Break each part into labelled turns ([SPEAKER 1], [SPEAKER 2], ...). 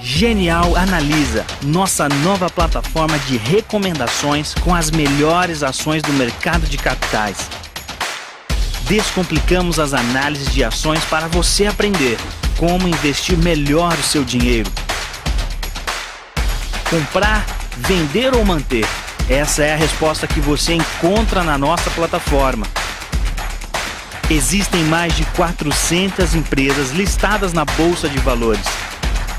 [SPEAKER 1] Genial Analisa, nossa nova plataforma de recomendações com as melhores ações do mercado de capitais. Descomplicamos as análises de ações para você aprender como investir melhor o seu dinheiro. Comprar, vender ou manter? Essa é a resposta que você encontra na nossa plataforma. Existem mais de 400 empresas listadas na Bolsa de Valores.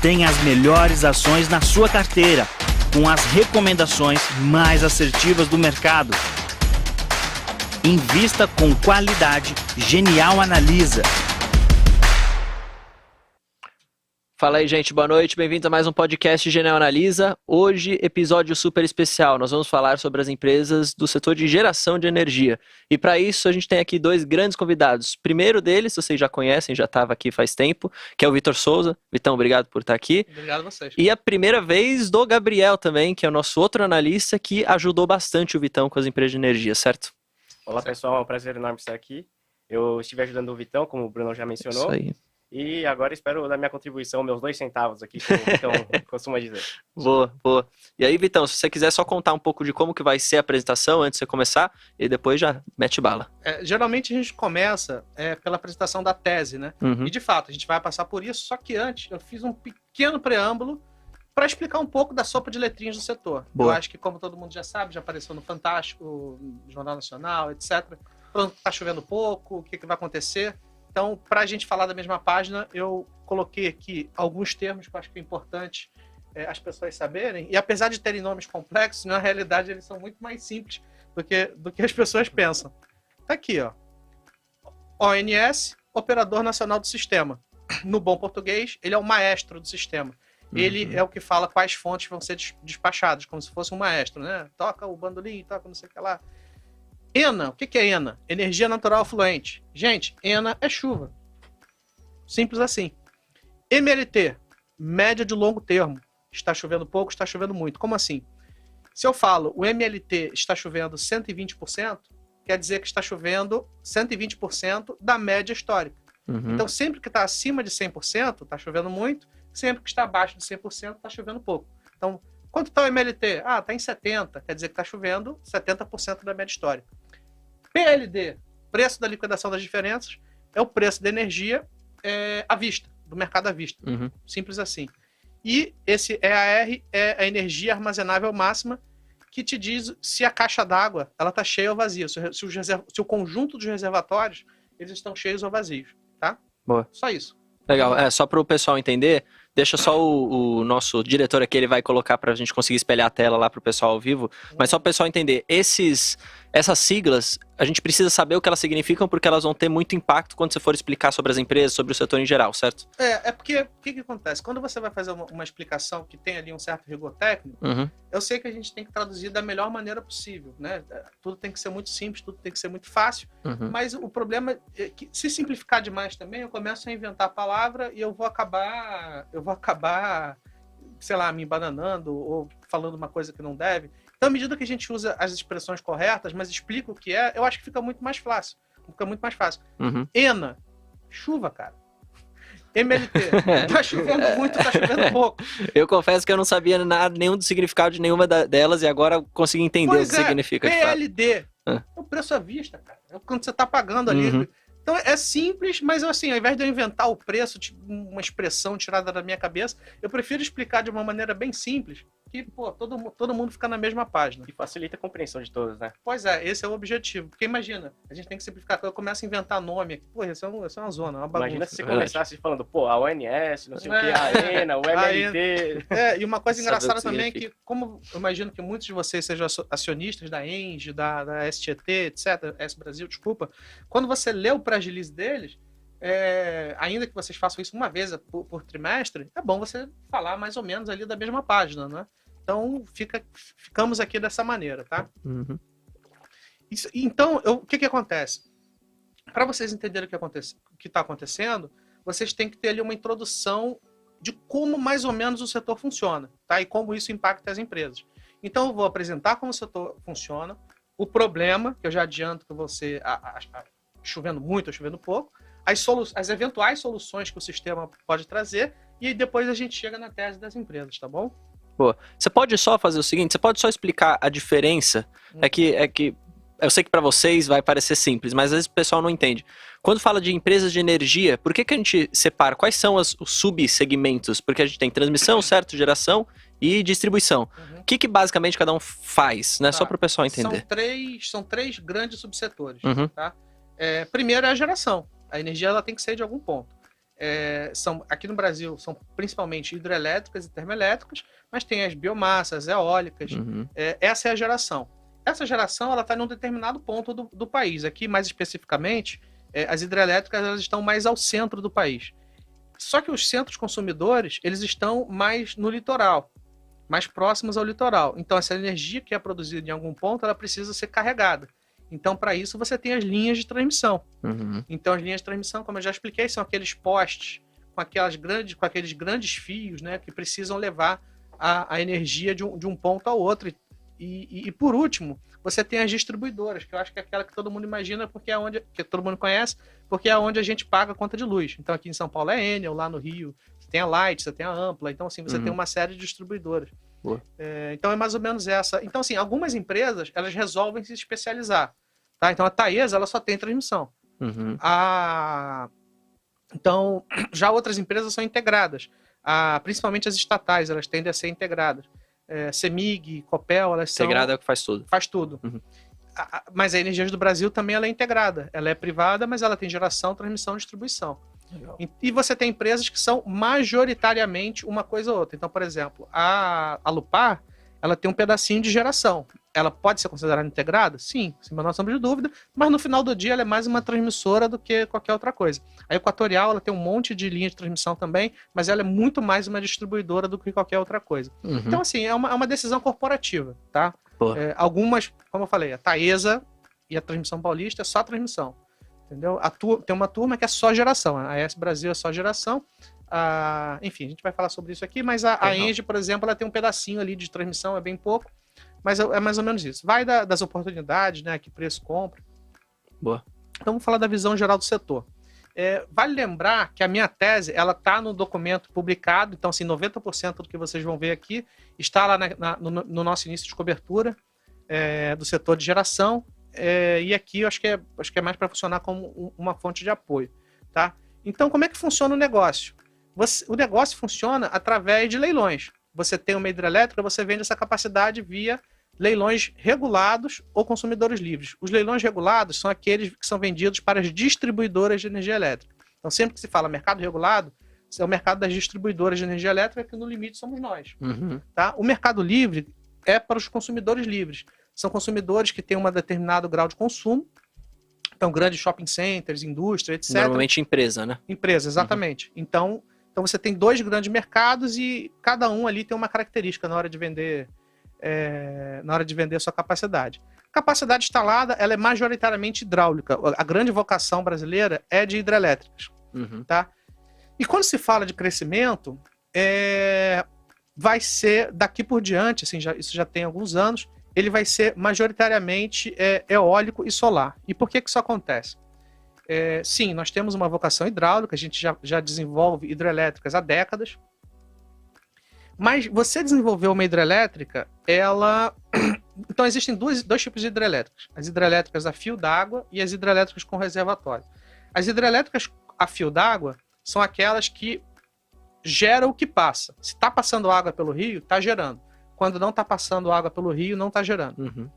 [SPEAKER 1] Tem as melhores ações na sua carteira, com as recomendações mais assertivas do mercado. Invista com qualidade. Genial Analisa.
[SPEAKER 2] Fala aí, gente, boa noite, bem-vindos a mais um podcast Genial Analisa. Hoje, episódio super especial, nós vamos falar sobre as empresas do setor de geração de energia. E para isso, a gente tem aqui dois grandes convidados. Primeiro deles, vocês já conhecem, já estava aqui faz tempo, que é o Vitor Souza. Vitão, obrigado por estar aqui.
[SPEAKER 3] Obrigado a vocês.
[SPEAKER 2] E a primeira vez do Gabriel também, que é o nosso outro analista, que ajudou bastante o Vitão com as empresas de energia, certo?
[SPEAKER 4] Olá, pessoal, é um prazer enorme estar aqui. Eu estive ajudando o Vitão, como o Bruno já mencionou.
[SPEAKER 2] Isso aí.
[SPEAKER 4] E agora espero dar minha contribuição, meus 2 centavos aqui, como o Vitão costuma dizer.
[SPEAKER 2] Boa, boa. E aí, Vitão, se você quiser só contar um pouco de como que vai ser a apresentação antes de você começar, e depois já mete bala.
[SPEAKER 3] Geralmente a gente começa pela apresentação da tese, né?
[SPEAKER 2] Uhum.
[SPEAKER 3] E de fato, a gente vai passar por isso, só que antes eu fiz um pequeno preâmbulo para explicar um pouco da sopa de letrinhas do setor.
[SPEAKER 2] Boa.
[SPEAKER 3] Eu acho que, como todo mundo já sabe, já apareceu no Fantástico, no Jornal Nacional, etc. Pronto, tá chovendo pouco, o que vai acontecer? Então, para a gente falar da mesma página, eu coloquei aqui alguns termos que eu acho que é importante as pessoas saberem. E apesar de terem nomes complexos, na realidade eles são muito mais simples do que as pessoas pensam. Tá aqui, ó. ONS, Operador Nacional do Sistema. No bom português, ele é o maestro do sistema. Ele é o que fala quais fontes vão ser despachadas, como se fosse um maestro, né? Toca o bandolim, toca não sei o que lá. ENA, o que é ENA? Energia Natural Fluente. Gente, ENA é chuva. Simples assim. MLT, média de longo termo. Está chovendo pouco, está chovendo muito. Como assim? Se eu falo o MLT está chovendo 120%, quer dizer que está chovendo 120% da média histórica.
[SPEAKER 2] Uhum.
[SPEAKER 3] Então, sempre que está acima de 100%, está chovendo muito. Sempre que está abaixo de 100%, está chovendo pouco. Então, quanto está o MLT? Ah, está em 70%. Quer dizer que está chovendo 70% da média histórica. PLD, preço da liquidação das diferenças, é o preço da energia à vista, do mercado à vista.
[SPEAKER 2] Uhum.
[SPEAKER 3] Simples assim. E esse EAR é a energia armazenável máxima, que te diz se a caixa d'água está cheia ou vazia, se o conjunto dos reservatórios eles estão cheios ou vazios. Tá?
[SPEAKER 2] Boa.
[SPEAKER 3] Só isso.
[SPEAKER 2] Legal, só para o pessoal entender, deixa só o nosso diretor aqui, ele vai colocar para a gente conseguir espelhar a tela lá para o pessoal ao vivo, mas só para o pessoal entender, essas siglas, a gente precisa saber o que elas significam porque elas vão ter muito impacto quando você for explicar sobre as empresas, sobre o setor em geral, certo?
[SPEAKER 3] Porque, o que acontece? Quando você vai fazer uma explicação que tem ali um certo rigor técnico,
[SPEAKER 2] Uhum.
[SPEAKER 3] eu sei que a gente tem que traduzir da melhor maneira possível, né? Tudo tem que ser muito simples, tudo tem que ser muito fácil,
[SPEAKER 2] Uhum.
[SPEAKER 3] mas o problema é que se simplificar demais também, eu começo a inventar a palavra e eu vou acabar, sei lá, me embananando ou falando uma coisa que não deve. Então, à medida que a gente usa as expressões corretas, mas explica o que é, eu acho que fica muito mais fácil.
[SPEAKER 2] Uhum.
[SPEAKER 3] ENA, chuva, cara. MLT, tá chovendo muito, tá chovendo pouco.
[SPEAKER 2] Eu confesso que eu não sabia nenhum do significado de nenhuma delas e agora eu consegui entender o que significa. De fato.
[SPEAKER 3] PLD, é o preço à vista, cara. É quando você tá pagando ali.
[SPEAKER 2] Uhum.
[SPEAKER 3] Então é simples, mas assim, ao invés de eu inventar o preço, uma expressão tirada da minha cabeça, eu prefiro explicar de uma maneira bem simples, que, pô, todo mundo fica na mesma página.
[SPEAKER 4] E facilita a compreensão de todos, né?
[SPEAKER 3] Pois é, esse é o objetivo. Porque imagina, a gente tem que simplificar, eu começo a inventar nome aqui. Pô, isso é uma zona, uma bagunça.
[SPEAKER 4] Imagina se você começasse falando, pô, a ONS, não sei o que, a ENA, o MLT...
[SPEAKER 3] E uma coisa engraçada
[SPEAKER 2] Sabe o que
[SPEAKER 3] também é que, como eu imagino que muitos de vocês sejam acionistas da ENGIE, da STT, etc., S Brasil, desculpa, quando você lê o press release deles, ainda que vocês façam isso uma vez por trimestre, é bom você falar mais ou menos ali da mesma página, né? Então, ficamos aqui dessa maneira, tá?
[SPEAKER 2] Uhum.
[SPEAKER 3] Então, o que acontece? Para vocês entenderem o que está acontecendo, vocês têm que ter ali uma introdução de como mais ou menos o setor funciona, tá? E como isso impacta as empresas. Então, eu vou apresentar como o setor funciona, o problema, que eu já adianto que você chovendo muito ou chovendo pouco, as eventuais soluções que o sistema pode trazer e aí depois a gente chega na tese das empresas, tá bom?
[SPEAKER 2] Boa. Você pode só fazer o seguinte, você pode só explicar a diferença, é que eu sei que para vocês vai parecer simples, mas às vezes o pessoal não entende. Quando fala de empresas de energia, por que a gente separa? Quais são os subsegmentos? Porque a gente tem transmissão, certo, geração e distribuição. O que basicamente cada um faz, né?
[SPEAKER 3] Tá.
[SPEAKER 2] Só para o pessoal entender.
[SPEAKER 3] São três grandes subsetores,
[SPEAKER 2] Uhum.
[SPEAKER 3] tá? Primeiro é a geração. A energia ela tem que sair de algum ponto. Aqui no Brasil são principalmente hidrelétricas e termoelétricas, mas tem as biomassas, eólicas.
[SPEAKER 2] Uhum.
[SPEAKER 3] Essa é a geração. Essa geração ela está em um determinado ponto do país. Aqui, mais especificamente, as hidrelétricas elas estão mais ao centro do país. Só que os centros consumidores eles estão mais no litoral, mais próximos ao litoral. Então, essa energia que é produzida em algum ponto, ela precisa ser carregada. Então, para isso, você tem as linhas de transmissão.
[SPEAKER 2] Uhum.
[SPEAKER 3] Então, as linhas de transmissão, como eu já expliquei, são aqueles postes com aqueles grandes fios, né, que precisam levar a energia de um ponto ao outro. E por último, você tem as distribuidoras, que eu acho que é aquela que todo mundo imagina, que todo mundo conhece, porque é onde a gente paga a conta de luz. Então, aqui em São Paulo é Enel, lá no Rio você tem a Light, você tem a Ampla. Então, assim, você tem uma série de distribuidoras. Então, é mais ou menos essa. Então, assim, algumas empresas, elas resolvem se especializar. Tá? Então, a Taesa, ela só tem transmissão.
[SPEAKER 2] Uhum.
[SPEAKER 3] Então, já outras empresas são integradas. Principalmente as estatais, elas tendem a ser integradas. CEMIG, Copel, elas são...
[SPEAKER 2] Integrada é o que faz tudo.
[SPEAKER 3] Faz tudo.
[SPEAKER 2] Uhum.
[SPEAKER 3] Mas a Energias do Brasil também ela é integrada. Ela é privada, mas ela tem geração, transmissão e distribuição.
[SPEAKER 2] Legal.
[SPEAKER 3] E você tem empresas que são majoritariamente uma coisa ou outra. Então, por exemplo, a Lupar, ela tem um pedacinho de geração. Ela pode ser considerada integrada? Sim, sem menor sombra de dúvida, mas no final do dia ela é mais uma transmissora do que qualquer outra coisa. A Equatorial, ela tem um monte de linha de transmissão também, mas ela é muito mais uma distribuidora do que qualquer outra coisa.
[SPEAKER 2] Uhum.
[SPEAKER 3] Então, assim, é uma decisão corporativa, tá?
[SPEAKER 2] Pô.
[SPEAKER 3] Algumas, como eu falei, a Taesa e a Transmissão Paulista é só transmissão, entendeu? Tem uma turma que é só geração, a AES Brasil é só geração. Enfim, a gente vai falar sobre isso aqui, mas a Engie, por exemplo, ela tem um pedacinho ali de transmissão, é bem pouco, mas é mais ou menos isso. Vai das oportunidades, né, que preço compra.
[SPEAKER 2] Boa.
[SPEAKER 3] Então, vamos falar da visão geral do setor. Vale lembrar que a minha tese, ela está no documento publicado, então, assim, 90% do que vocês vão ver aqui está lá no nosso início de cobertura do setor de geração, e aqui eu acho que é mais para funcionar como uma fonte de apoio, tá? Então, como é que funciona o negócio? O negócio funciona através de leilões. Você tem uma hidrelétrica, você vende essa capacidade via leilões regulados ou consumidores livres. Os leilões regulados são aqueles que são vendidos para as distribuidoras de energia elétrica. Então, sempre que se fala mercado regulado, é o mercado das distribuidoras de energia elétrica, que no limite somos nós.
[SPEAKER 2] Uhum.
[SPEAKER 3] Tá? O mercado livre é para os consumidores livres. São consumidores que têm um determinado grau de consumo. Então, grandes shopping centers, indústria, etc.
[SPEAKER 2] Normalmente empresa, né?
[SPEAKER 3] Empresa, exatamente. Uhum. Então, você tem dois grandes mercados e cada um ali tem uma característica na hora de vender a sua capacidade. A capacidade instalada ela é majoritariamente hidráulica. A grande vocação brasileira é de hidrelétricas.
[SPEAKER 2] Uhum.
[SPEAKER 3] Tá? E quando se fala de crescimento, vai ser daqui por diante, assim, isso já tem alguns anos, ele vai ser majoritariamente eólico e solar. E por que isso acontece? Sim, nós temos uma vocação hidráulica, a gente já desenvolve hidrelétricas há décadas, mas você desenvolver uma hidrelétrica, então existem dois tipos de hidrelétricas, as hidrelétricas a fio d'água e as hidrelétricas com reservatório. As hidrelétricas a fio d'água são aquelas que geram o que passa. Se está passando água pelo rio, está gerando. Quando não está passando água pelo rio, não está gerando.
[SPEAKER 2] Uhum.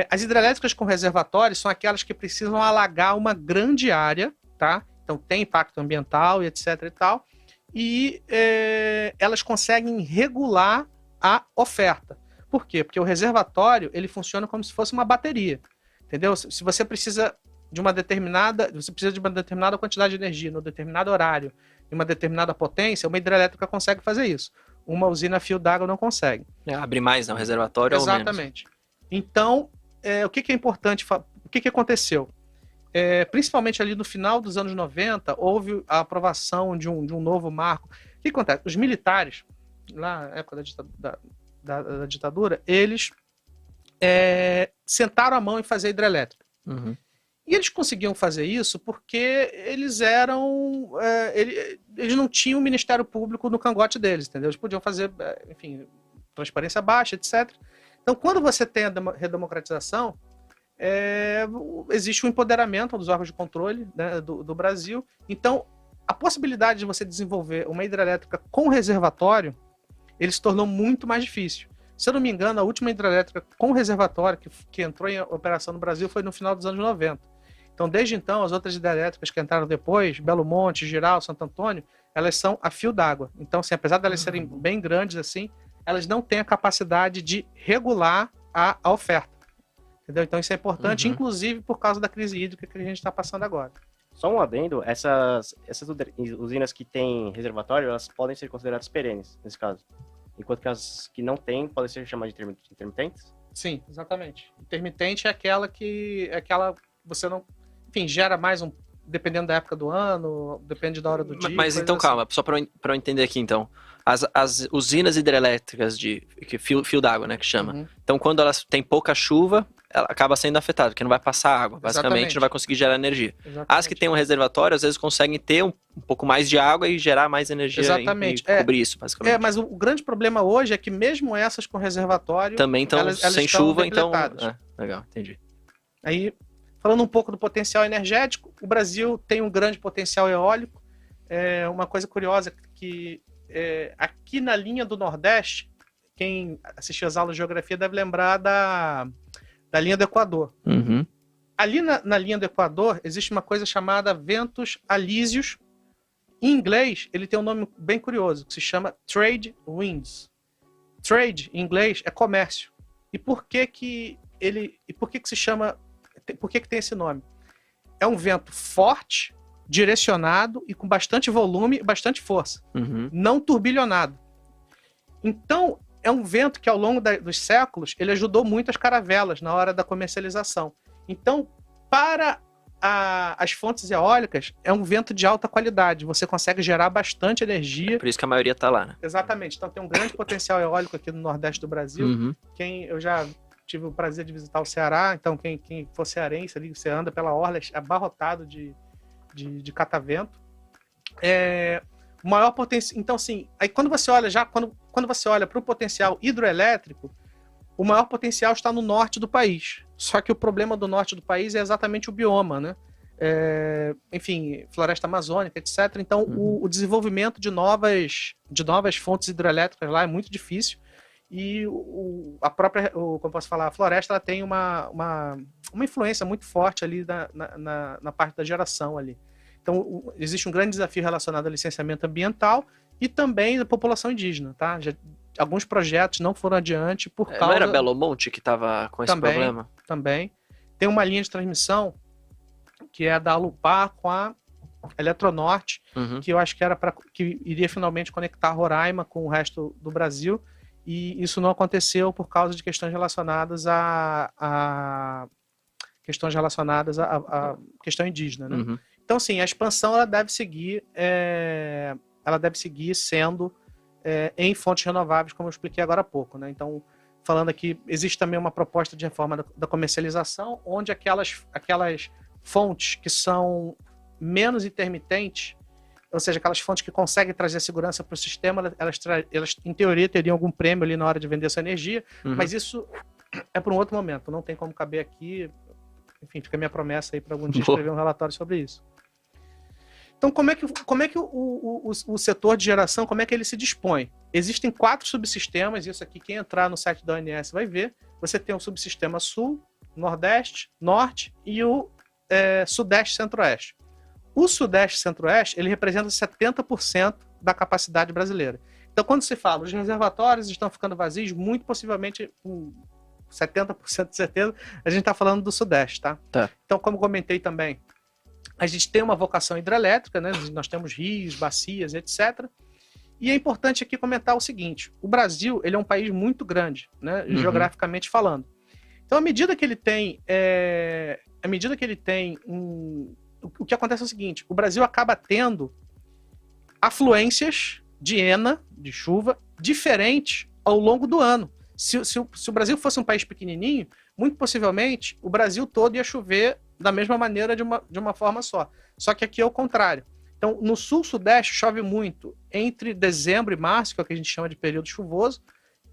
[SPEAKER 3] As hidrelétricas com reservatório são aquelas que precisam alagar uma grande área, tá? Então tem impacto ambiental e etc e tal, e elas conseguem regular a oferta. Por quê? Porque o reservatório ele funciona como se fosse uma bateria, entendeu? Se você precisa de uma determinada quantidade de energia no determinado horário, em uma determinada potência, uma hidrelétrica consegue fazer isso. Uma usina a fio d'água não consegue.
[SPEAKER 2] Abre mais, não? Reservatório ou menos?
[SPEAKER 3] Exatamente. Então, o que é importante? O que aconteceu? Principalmente ali no final dos anos 90, houve a aprovação de um novo marco. O que acontece? Os militares, lá na época da ditadura, eles sentaram a mão em fazer hidrelétrica.
[SPEAKER 2] Uhum.
[SPEAKER 3] E eles conseguiam fazer isso porque eles eram... eles não tinham o Ministério Público no cangote deles, entendeu? Eles podiam fazer, enfim, transparência baixa, etc. Então, quando você tem a redemocratização, existe um empoderamento dos órgãos de controle, né, do Brasil. Então, a possibilidade de você desenvolver uma hidrelétrica com reservatório, ele se tornou muito mais difícil. Se eu não me engano, a última hidrelétrica com reservatório que entrou em operação no Brasil foi no final dos anos 90. Então, desde então, as outras hidrelétricas que entraram depois, Belo Monte, Giral, Santo Antônio, elas são a fio d'água. Então, assim, apesar de elas serem bem grandes, assim, elas não têm a capacidade de regular a oferta. Entendeu? Então, isso é importante, inclusive por causa da crise hídrica que a gente está passando agora.
[SPEAKER 4] Só um adendo, essas usinas que têm reservatório, elas podem ser consideradas perenes, nesse caso. Enquanto que as que não têm, podem ser chamadas de intermitentes?
[SPEAKER 3] Sim, exatamente. Intermitente é aquela você não... Enfim, gera mais dependendo da época do ano, depende da hora do dia.
[SPEAKER 2] Mas então, calma, só para eu entender aqui, então. As usinas hidrelétricas de fio d'água, né, que chama. Então, quando elas têm pouca chuva, ela acaba sendo afetada, porque não vai passar água. Basicamente,
[SPEAKER 3] Exatamente.
[SPEAKER 2] não vai conseguir gerar energia.
[SPEAKER 3] Exatamente.
[SPEAKER 2] As que têm um reservatório, às vezes conseguem ter um pouco mais de água e gerar mais energia.
[SPEAKER 3] Exatamente.
[SPEAKER 2] E cobrir isso, basicamente.
[SPEAKER 3] Mas o grande problema hoje é que mesmo essas com reservatório...
[SPEAKER 2] Também estão sem chuva, então... legal, entendi.
[SPEAKER 3] Aí, falando um pouco do potencial energético, o Brasil tem um grande potencial eólico. Uma coisa curiosa que aqui na linha do Nordeste, quem assistiu às aulas de geografia deve lembrar da linha do Equador. Ali na linha do Equador existe uma coisa chamada ventos alísios. Em inglês, ele tem um nome bem curioso, que se chama trade winds. Trade, em inglês, é comércio. E por que se chama... Por que tem esse nome? É um vento forte, direcionado e com bastante volume e bastante força. Não turbilhonado. Então, é um vento que ao longo dos séculos, ele ajudou muito as caravelas na hora da comercialização. Então, para as fontes eólicas, é um vento de alta qualidade. Você consegue gerar bastante energia.
[SPEAKER 2] Por isso que a maioria está lá, né?
[SPEAKER 3] Exatamente. Então, tem um grande potencial eólico aqui no Nordeste do Brasil. Eu já tive o prazer de visitar o Ceará, então quem for cearense ali, você anda pela orla abarrotado de catavento. O maior potencial... Então, assim, aí quando você olha para o potencial hidroelétrico, o maior potencial está no norte do país. Só que o problema do norte do país é exatamente o bioma, né? Enfim, floresta amazônica, etc. Então, o desenvolvimento de novas fontes hidrelétricas lá é muito difícil. E a própria, como posso falar, a floresta ela tem uma influência muito forte ali na parte da geração ali. Então, existe um grande desafio relacionado ao licenciamento ambiental e também da população indígena, tá? Alguns projetos não foram adiante por causa...
[SPEAKER 2] Não era Belo Monte que estava com esse problema?
[SPEAKER 3] Também. Tem uma linha de transmissão que é da Alupar com a Eletronorte, que eu acho que iria finalmente conectar Roraima com o resto do Brasil. E isso não aconteceu por causa de questões relacionadas à questão indígena, né? Então, sim, a expansão ela deve seguir sendo em fontes renováveis, como eu expliquei agora há pouco, né? Então, falando aqui, existe também uma proposta de reforma da comercialização, onde aquelas fontes que são menos intermitentes, ou seja, aquelas fontes que conseguem trazer segurança para o sistema, elas, em teoria, teriam algum prêmio ali na hora de vender essa energia, mas isso é para um outro momento, não tem como caber aqui. Enfim, fica a minha promessa aí para algum dia escrever um relatório sobre isso. Então, como é que o setor de geração, como é que ele se dispõe? Existem 4 subsistemas, isso aqui, quem entrar no site da ONS vai ver. Você tem o subsistema Sul, Nordeste, Norte e o Sudeste Centro-Oeste. O Sudeste Centro-Oeste, ele representa 70% da capacidade brasileira. Então, quando se fala, os reservatórios estão ficando vazios, muito possivelmente, com 70% de certeza, a gente está falando do Sudeste, tá? Então, como comentei também, a gente tem uma vocação hidrelétrica, né? Nós temos rios, bacias, etc. E é importante aqui comentar o seguinte, o Brasil, ele é um país muito grande, né? Geograficamente falando. Então, à medida que ele tem o que acontece é o seguinte, o Brasil acaba tendo afluências de ENA, de chuva, diferentes ao longo do ano. Se o Brasil fosse um país pequenininho, muito possivelmente o Brasil todo ia chover da mesma maneira de uma forma só. Só que aqui é o contrário. Então, no sul-sudeste chove muito entre dezembro e março, que é o que a gente chama de período chuvoso,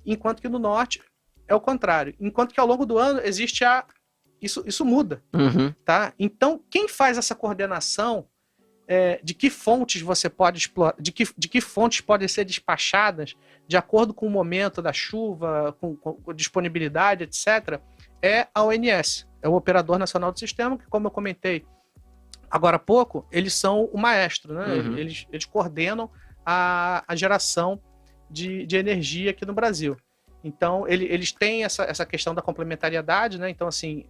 [SPEAKER 3] enquanto que no norte é o contrário. Enquanto que ao longo do ano existe isso muda, tá? Então, quem faz essa coordenação de que fontes você pode explorar, de que fontes podem ser despachadas de acordo com o momento da chuva, com disponibilidade, etc., é a ONS, é o Operador Nacional do Sistema, que, como eu comentei agora há pouco, eles são o maestro, né? Eles coordenam a geração de energia aqui no Brasil. Então, eles têm essa questão da complementariedade, né? Então, assim,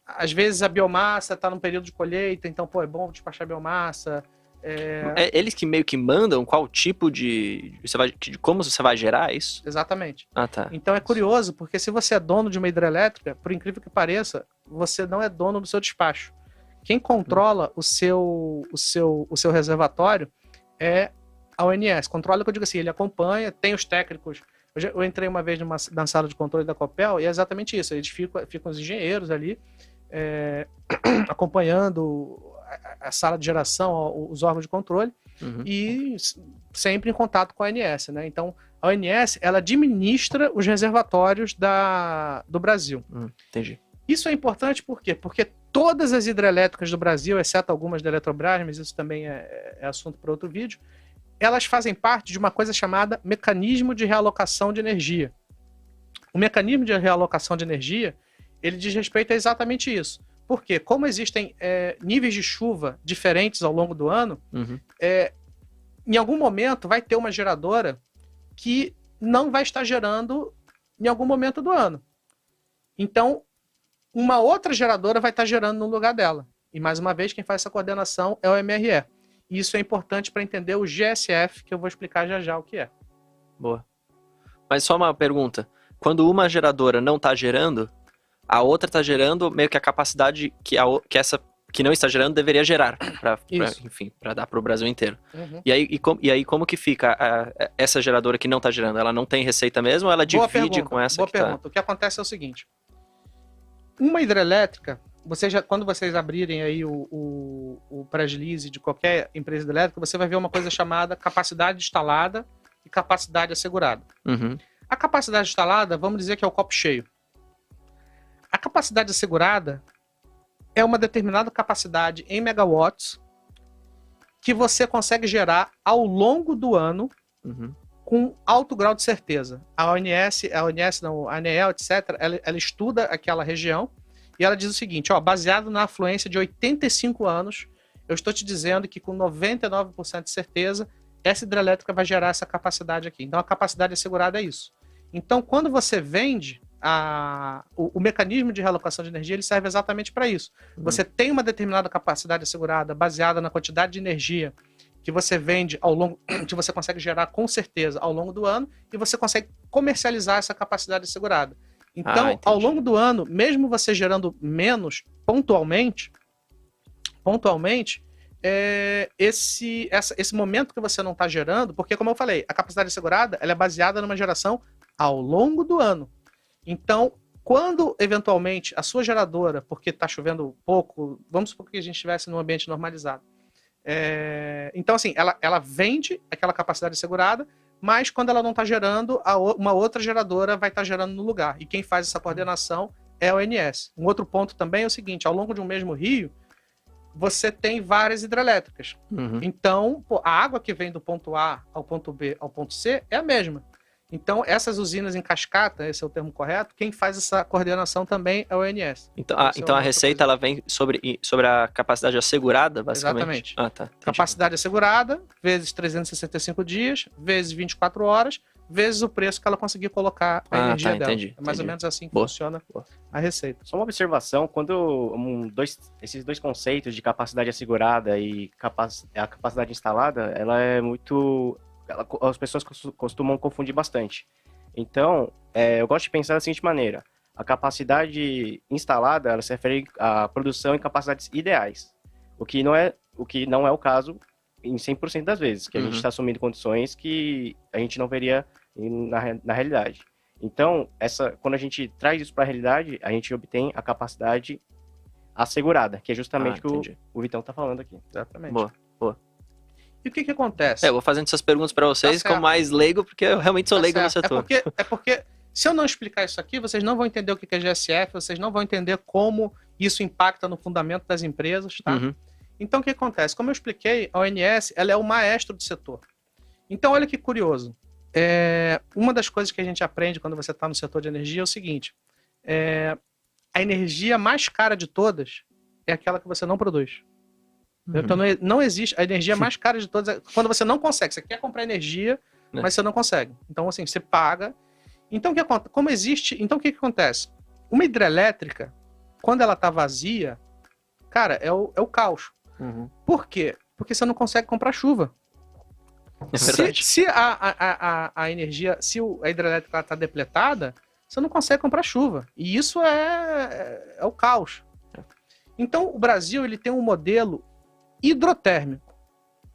[SPEAKER 3] às vezes a biomassa está num período de colheita, então, é bom despachar biomassa.
[SPEAKER 2] Eles que meio que mandam qual tipo de como você vai gerar isso?
[SPEAKER 3] Exatamente.
[SPEAKER 2] Ah, tá.
[SPEAKER 3] Então é curioso, porque se você é dono de uma hidrelétrica, por incrível que pareça, você não é dono do seu despacho. Quem controla o seu reservatório é a ONS. Controla, que eu digo assim, ele acompanha, tem os técnicos. Eu entrei uma vez na sala de controle da Copel e é exatamente isso. Eles ficam os engenheiros ali acompanhando a sala de geração, os órgãos de controle, e sempre em contato com a ONS, né? Então, a ONS, ela administra os reservatórios do Brasil.
[SPEAKER 2] Entendi.
[SPEAKER 3] Isso é importante por quê? Porque todas as hidrelétricas do Brasil, exceto algumas da Eletrobras, mas isso também é assunto para outro vídeo, elas fazem parte de uma coisa chamada Mecanismo de Realocação de Energia. O Mecanismo de Realocação de Energia, ele diz respeito a exatamente isso. Porque, como existem níveis de chuva diferentes ao longo do ano, em algum momento vai ter uma geradora que não vai estar gerando em algum momento do ano. Então, uma outra geradora vai estar gerando no lugar dela. E, mais uma vez, quem faz essa coordenação é o MRE. E isso é importante para entender o GSF, que eu vou explicar já o que é.
[SPEAKER 2] Boa. Mas só uma pergunta. Quando uma geradora não está gerando, a outra está gerando meio que a capacidade que essa que não está gerando deveria gerar, para dar para o Brasil inteiro. E aí como que fica essa geradora que não está gerando? Ela não tem receita mesmo ou ela divide com essa que
[SPEAKER 3] pergunta. O que acontece é o seguinte. Uma hidrelétrica, quando vocês abrirem aí o pré-release de qualquer empresa hidrelétrica, você vai ver uma coisa chamada capacidade instalada e capacidade assegurada. A capacidade instalada, vamos dizer que é o copo cheio. A capacidade assegurada é uma determinada capacidade em megawatts que você consegue gerar ao longo do ano com alto grau de certeza. A ANEEL, etc., ela estuda aquela região e ela diz o seguinte, baseado na afluência de 85 anos, eu estou te dizendo que com 99% de certeza, essa hidrelétrica vai gerar essa capacidade aqui. Então, a capacidade assegurada é isso. Então, quando você vende, o mecanismo de realocação de energia ele serve exatamente para isso. Você tem uma determinada capacidade assegurada baseada na quantidade de energia que você vende ao longo, que você consegue gerar com certeza ao longo do ano, e você consegue comercializar essa capacidade assegurada. Então, ao longo do ano, mesmo você gerando menos pontualmente, esse momento que você não está gerando, porque, como eu falei, a capacidade assegurada ela é baseada numa geração ao longo do ano. Então, quando eventualmente a sua geradora, porque está chovendo pouco, vamos supor que a gente estivesse num ambiente normalizado. Então, assim, ela vende aquela capacidade assegurada, mas quando ela não está gerando, uma outra geradora vai estar gerando no lugar. E quem faz essa coordenação é a ONS. Um outro ponto também é o seguinte, ao longo de um mesmo rio, você tem várias hidrelétricas. Então, a água que vem do ponto A ao ponto B ao ponto C é a mesma. Então, essas usinas em cascata, esse é o termo correto, quem faz essa coordenação também é o ONS.
[SPEAKER 2] Então a receita ela vem sobre a capacidade assegurada, basicamente?
[SPEAKER 3] Exatamente. Tá. Capacidade assegurada, vezes 365 dias, vezes 24 horas, vezes o preço que ela conseguir colocar a energia dela. É mais ou menos assim que funciona a receita.
[SPEAKER 4] Só uma observação, quando esses dois conceitos de capacidade assegurada e a capacidade instalada, ela é muito... as pessoas costumam confundir bastante. Então, eu gosto de pensar da seguinte maneira. A capacidade instalada, ela se refere à produção em capacidades ideais. O que não é o caso em 100% das vezes, que a gente está assumindo condições que a gente não veria na realidade. Então, quando a gente traz isso para a realidade, a gente obtém a capacidade assegurada, que é justamente o que o Vitão está falando aqui.
[SPEAKER 3] Exatamente.
[SPEAKER 2] Boa.
[SPEAKER 3] E o que acontece?
[SPEAKER 2] Eu vou fazendo essas perguntas para vocês como mais leigo, porque eu realmente sou leigo no setor.
[SPEAKER 3] É porque se eu não explicar isso aqui, vocês não vão entender o que é GSF, vocês não vão entender como isso impacta no fundamento das empresas, tá?
[SPEAKER 2] Uhum.
[SPEAKER 3] Então, o que acontece? Como eu expliquei, a ONS ela é o maestro do setor. Então, olha que curioso. Uma das coisas que a gente aprende quando você está no setor de energia é o seguinte. A energia mais cara de todas é aquela que você não produz. Então, não existe. A energia mais cara de todas é quando você não consegue. Você quer comprar energia, mas você não consegue. Então, assim, você paga. Então, o que acontece? Uma hidrelétrica, quando ela está vazia, cara, é o caos. Por quê? Porque você não consegue comprar chuva.
[SPEAKER 2] É verdade.
[SPEAKER 3] Se a energia, se a hidrelétrica está depletada, você não consegue comprar chuva. E isso é o caos. Então, o Brasil ele tem um modelo hidrotérmico.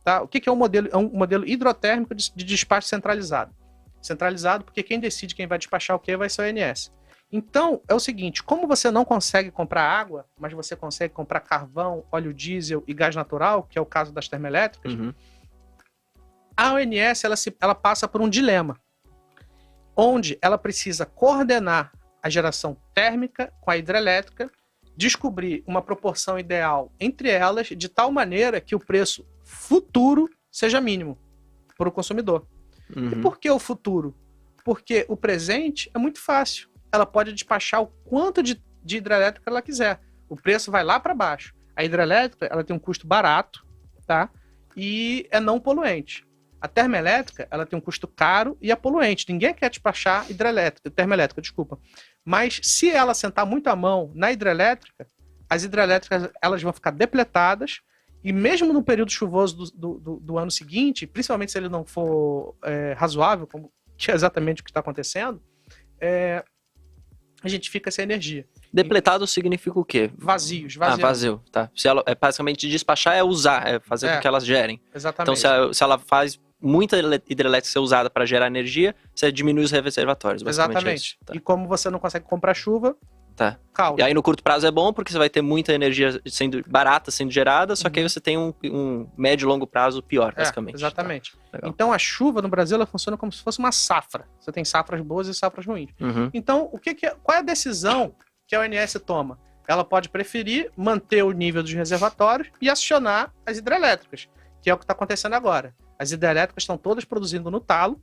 [SPEAKER 3] Tá? O que é um modelo? É um modelo hidrotérmico de despacho centralizado. Centralizado porque quem decide quem vai despachar o que vai ser o ONS. Então, é o seguinte, como você não consegue comprar água, mas você consegue comprar carvão, óleo diesel e gás natural, que é o caso das termoelétricas, a ONS ela passa por um dilema, onde ela precisa coordenar a geração térmica com a hidrelétrica, descobrir uma proporção ideal entre elas, de tal maneira que o preço futuro seja mínimo para o consumidor. E por que o futuro? Porque o presente é muito fácil. Ela pode despachar o quanto de hidrelétrica ela quiser. O preço vai lá para baixo. A hidrelétrica ela tem um custo barato, tá? E é não poluente. A termoelétrica ela tem um custo caro e é poluente. Ninguém quer despachar termoelétrica, desculpa. Mas se ela sentar muito a mão na hidrelétrica, as hidrelétricas elas vão ficar depletadas e mesmo no período chuvoso do ano seguinte, principalmente se ele não for razoável, como que é exatamente o que está acontecendo, a gente fica sem energia.
[SPEAKER 2] Depletado significa o quê?
[SPEAKER 3] Vazio.
[SPEAKER 2] Vazio, tá. Se ela, basicamente, despachar é usar, é fazer com que elas gerem.
[SPEAKER 3] Exatamente.
[SPEAKER 2] Então, se ela faz muita hidrelétrica ser usada para gerar energia, você diminui os reservatórios, basicamente.
[SPEAKER 3] Exatamente.
[SPEAKER 2] Tá.
[SPEAKER 3] E como você não consegue comprar chuva,
[SPEAKER 2] tá.
[SPEAKER 3] Caos.
[SPEAKER 2] E aí no curto prazo é bom, porque você vai ter muita energia barata sendo gerada, só que aí você tem um médio e longo prazo pior, basicamente.
[SPEAKER 3] Exatamente.
[SPEAKER 2] Tá.
[SPEAKER 3] Então a chuva no Brasil ela funciona como se fosse uma safra. Você tem safras boas e safras ruins. Então, qual é a decisão que a ONS toma? Ela pode preferir manter o nível dos reservatórios e acionar as hidrelétricas, que é o que está acontecendo agora. As hidrelétricas estão todas produzindo no talo.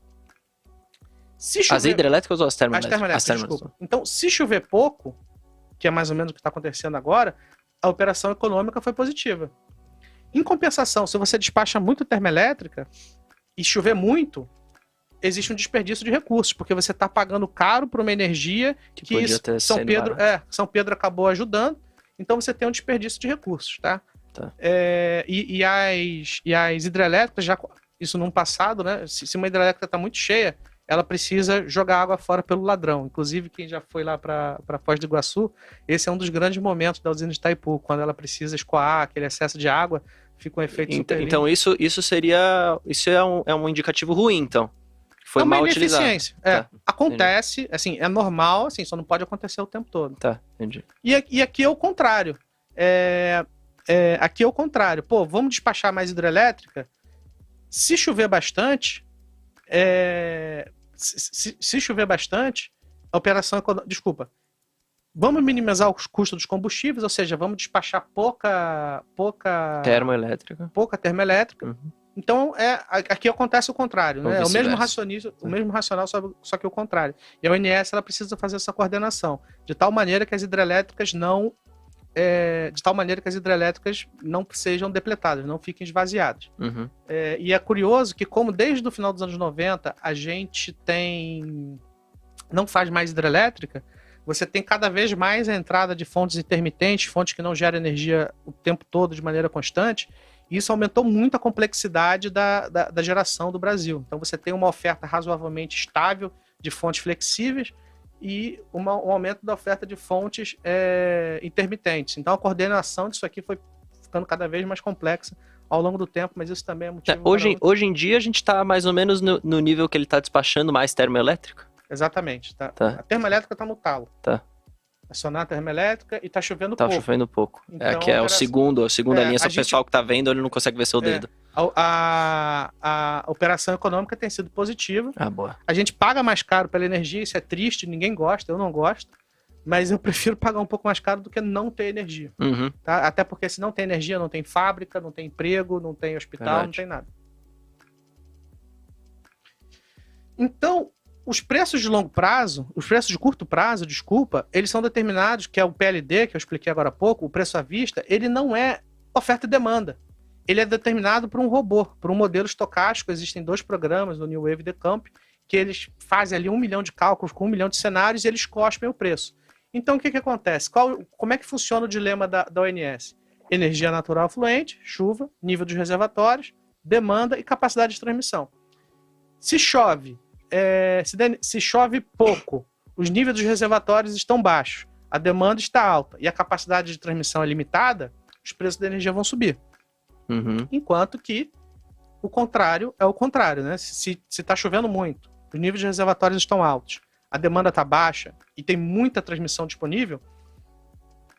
[SPEAKER 3] Se chover...
[SPEAKER 2] As hidrelétricas ou as termoelétricas?
[SPEAKER 3] As termoelétricas, desculpa. Então, se chover pouco, que é mais ou menos o que está acontecendo agora, a operação econômica foi positiva. Em compensação, se você despacha muito termoelétrica e chover muito, existe um desperdício de recursos, porque você está pagando caro por uma energia que São Pedro acabou ajudando, então você tem um desperdício de recursos, tá? E as hidrelétricas, já isso no passado, né? Se uma hidrelétrica está muito cheia, ela precisa jogar água fora pelo ladrão. Inclusive, quem já foi lá para Foz do Iguaçu, esse é um dos grandes momentos da usina de Itaipu, quando ela precisa escoar aquele excesso de água, fica um efeito super lindo.
[SPEAKER 2] Então isso é um indicativo ruim, então. Foi mal utilizado.
[SPEAKER 3] Ineficiência. Acontece, assim, é normal, assim, só não pode acontecer o tempo todo.
[SPEAKER 2] Tá, entendi.
[SPEAKER 3] E aqui é o contrário. Aqui é o contrário. Pô, vamos despachar mais hidrelétrica? Se chover bastante, se chover bastante, a operação econômica... Desculpa. Vamos minimizar os custos dos combustíveis, ou seja, vamos despachar pouca
[SPEAKER 2] termoelétrica.
[SPEAKER 3] Pouca termoelétrica. Então, aqui acontece o contrário, né? É o mesmo racional, só que o contrário. E a ONS ela precisa fazer essa coordenação, de tal maneira que as hidrelétricas não sejam depletadas, não fiquem esvaziadas. E é curioso que, como desde o final dos anos 90 a gente não faz mais hidrelétrica, você tem cada vez mais a entrada de fontes intermitentes, fontes que não geram energia o tempo todo de maneira constante, e isso aumentou muito a complexidade da geração do Brasil. Então você tem uma oferta razoavelmente estável de fontes flexíveis e um aumento da oferta de fontes intermitentes. Então a coordenação disso aqui foi ficando cada vez mais complexa ao longo do tempo, mas isso também é motivo...
[SPEAKER 2] Hoje em dia a gente está mais ou menos no nível que ele está despachando mais termoelétrico?
[SPEAKER 3] Exatamente. Tá.
[SPEAKER 2] Tá.
[SPEAKER 3] A termoelétrica está no talo.
[SPEAKER 2] Tá.
[SPEAKER 3] Acionar a termoelétrica e está chovendo
[SPEAKER 2] Tá
[SPEAKER 3] pouco.
[SPEAKER 2] chovendo pouco.
[SPEAKER 3] Então,
[SPEAKER 2] Que é a segunda linha, só o
[SPEAKER 3] gente...
[SPEAKER 2] pessoal que está vendo, ele não consegue ver seu dedo.
[SPEAKER 3] A operação econômica tem sido positiva.
[SPEAKER 2] Ah, boa.
[SPEAKER 3] A gente paga mais caro pela energia, isso é triste, ninguém gosta, eu não gosto. Mas eu prefiro pagar um pouco mais caro do que não ter energia.
[SPEAKER 2] Uhum.
[SPEAKER 3] Tá? Até porque se não tem energia, não tem fábrica, não tem emprego, não tem hospital,
[SPEAKER 2] Verdade.
[SPEAKER 3] não tem nada. Então, os preços de longo prazo, os preços de curto prazo, desculpa, eles são determinados, que é o PLD, que eu expliquei agora há pouco, o preço à vista, ele não é oferta e demanda. Ele é determinado por um robô, por um modelo estocástico. Existem 2 programas do New Wave Decamp, que eles fazem ali 1 milhão de cálculos com 1 milhão de cenários e eles cospem o preço. Então, o que acontece? Como é que funciona o dilema da ONS? Energia natural fluente, chuva, nível dos reservatórios, demanda e capacidade de transmissão. Se chove, se chove pouco, os níveis dos reservatórios estão baixos, a demanda está alta e a capacidade de transmissão é limitada, os preços da energia vão subir.
[SPEAKER 2] Uhum.
[SPEAKER 3] Enquanto que o contrário é o contrário, né? Se está chovendo muito, os níveis de reservatórios estão altos, a demanda está baixa e tem muita transmissão disponível,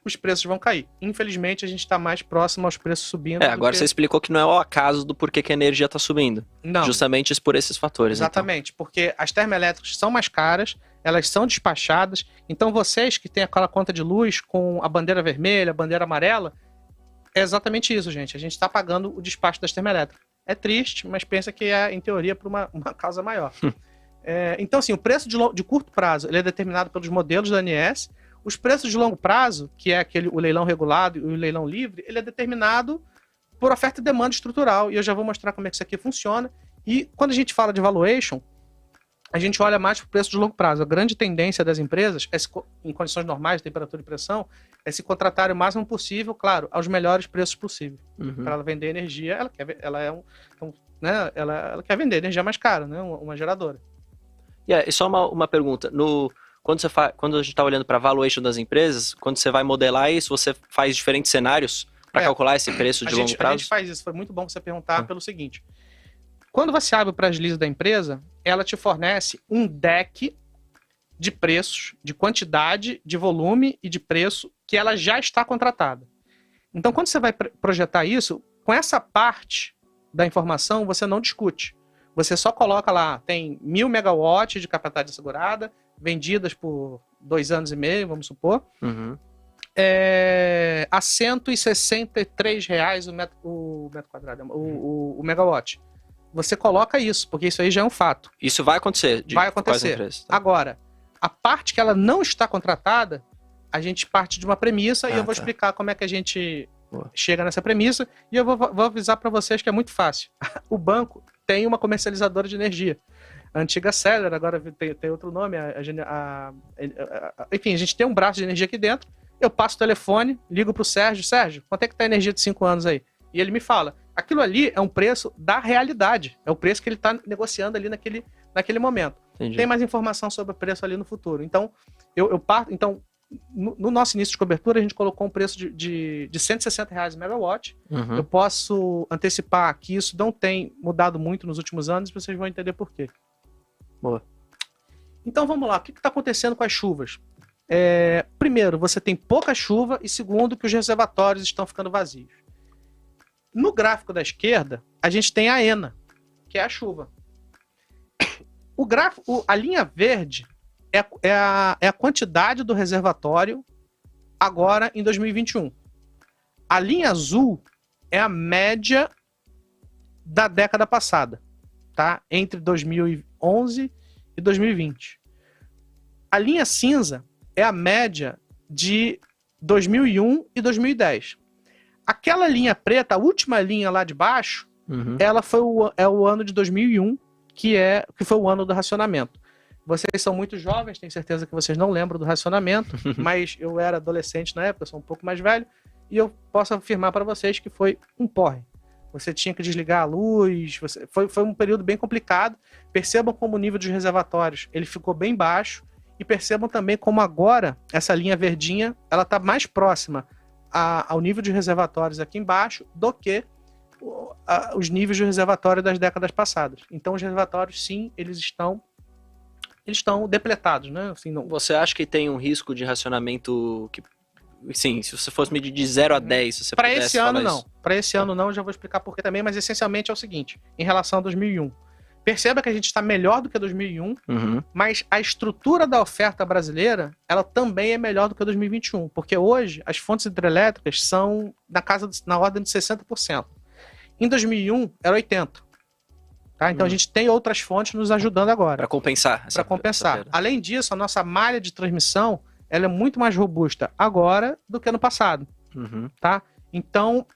[SPEAKER 3] os preços vão cair. Infelizmente, a gente está mais próximo aos preços subindo.
[SPEAKER 2] Agora você explicou que não é o acaso do porquê que a energia está subindo.
[SPEAKER 3] Não.
[SPEAKER 2] Justamente por esses fatores.
[SPEAKER 3] Exatamente, porque as termoelétricas são mais caras, elas são despachadas, então vocês que têm aquela conta de luz com a bandeira vermelha, a bandeira amarela, é exatamente isso, gente. A gente está pagando o despacho das termoelétricas. É triste, mas pensa que é, em teoria, por uma causa maior. Então, assim, o preço de curto prazo ele é determinado pelos modelos da ANS. Os preços de longo prazo, que é o leilão regulado e o leilão livre, ele é determinado por oferta e demanda estrutural. E eu já vou mostrar como é que isso aqui funciona. E quando a gente fala de valuation, a gente olha mais para o preço de longo prazo. A grande tendência das empresas, em condições normais, temperatura e pressão, é se contratar o máximo possível, claro, aos melhores preços possíveis.
[SPEAKER 2] Uhum.
[SPEAKER 3] Para ela vender energia, ela quer vender energia mais cara, né? Uma geradora.
[SPEAKER 2] E só uma pergunta. Quando a gente está olhando para a valuation das empresas, quando você vai modelar isso, você faz diferentes cenários para calcular esse preço de longo prazo?
[SPEAKER 3] A gente faz isso. Foi muito bom você perguntar pelo seguinte. Quando você abre o press release da empresa, ela te fornece um deck de preços, de quantidade, de volume e de preço que ela já está contratada. Então, quando você vai projetar isso, com essa parte da informação, você não discute. Você só coloca lá, tem 1.000 megawatts de capacidade assegurada, vendidas por 2 anos e meio, vamos supor,
[SPEAKER 2] Uhum.
[SPEAKER 3] A R$163 o metro quadrado, o megawatt. Você coloca isso, porque isso aí já é um fato.
[SPEAKER 2] Isso vai acontecer?
[SPEAKER 3] Vai acontecer.
[SPEAKER 2] Tá.
[SPEAKER 3] Agora, a parte que ela não está contratada, a gente parte de uma premissa e eu vou explicar como é que a gente chega nessa premissa. E eu vou avisar para vocês que é muito fácil. O banco tem uma comercializadora de energia. A antiga Celera, agora tem outro nome. Enfim, a gente tem um braço de energia aqui dentro. Eu passo o telefone, ligo pro Sérgio. Sérgio, quanto é que tá a energia de 5 anos aí? E ele me fala. Aquilo ali é um preço da realidade. É o preço que ele está negociando ali naquele momento.
[SPEAKER 2] Entendi.
[SPEAKER 3] Tem mais informação sobre o preço ali no futuro. Então, eu parto. Então, no nosso início de cobertura, a gente colocou um preço de R$160 megawatt.
[SPEAKER 2] Uhum.
[SPEAKER 3] Eu posso antecipar que isso não tem mudado muito nos últimos anos e vocês vão entender por quê.
[SPEAKER 2] Boa.
[SPEAKER 3] Então, vamos lá. O que está acontecendo com as chuvas? Primeiro, você tem pouca chuva e segundo, que os reservatórios estão ficando vazios. No gráfico da esquerda, a gente tem a ENA, que é a chuva. A linha verde é a quantidade do reservatório agora em 2021. A linha azul é a média da década passada, tá? Entre 2011 e 2020. A linha cinza é a média de 2001 e 2010. Aquela linha preta, a última linha lá de baixo, ela é o ano de 2001, que foi o ano do racionamento. Vocês são muito jovens, tenho certeza que vocês não lembram do racionamento, mas eu era adolescente na época, eu sou um pouco mais velho, e eu posso afirmar para vocês que foi um porre. Você tinha que desligar a luz, foi um período bem complicado. Percebam como o nível dos reservatórios ele ficou bem baixo, e percebam também como agora essa linha verdinha ela está mais próxima ao nível de reservatórios aqui embaixo do que os níveis de reservatório das décadas passadas. Então, os reservatórios, sim, eles estão depletados, né? Assim, não...
[SPEAKER 2] Você acha que tem um risco de racionamento que... Sim, se você fosse medir de 0 a 10, se você
[SPEAKER 3] Para
[SPEAKER 2] pudesse
[SPEAKER 3] esse ano,
[SPEAKER 2] falar
[SPEAKER 3] não.
[SPEAKER 2] isso.
[SPEAKER 3] Para esse ano, não. Eu já vou explicar por quê também, mas essencialmente é o seguinte, em relação a 2001. Perceba que a gente está melhor do que 2001, mas a estrutura da oferta brasileira, ela também é melhor do que 2021, porque hoje as fontes hidrelétricas são na ordem de 60%. Em 2001, era 80%. Tá? Então a gente tem outras fontes nos ajudando agora.
[SPEAKER 2] Para compensar.
[SPEAKER 3] Para compensar. Além disso, a nossa malha de transmissão, ela é muito mais robusta agora do que no passado. Tá? Então,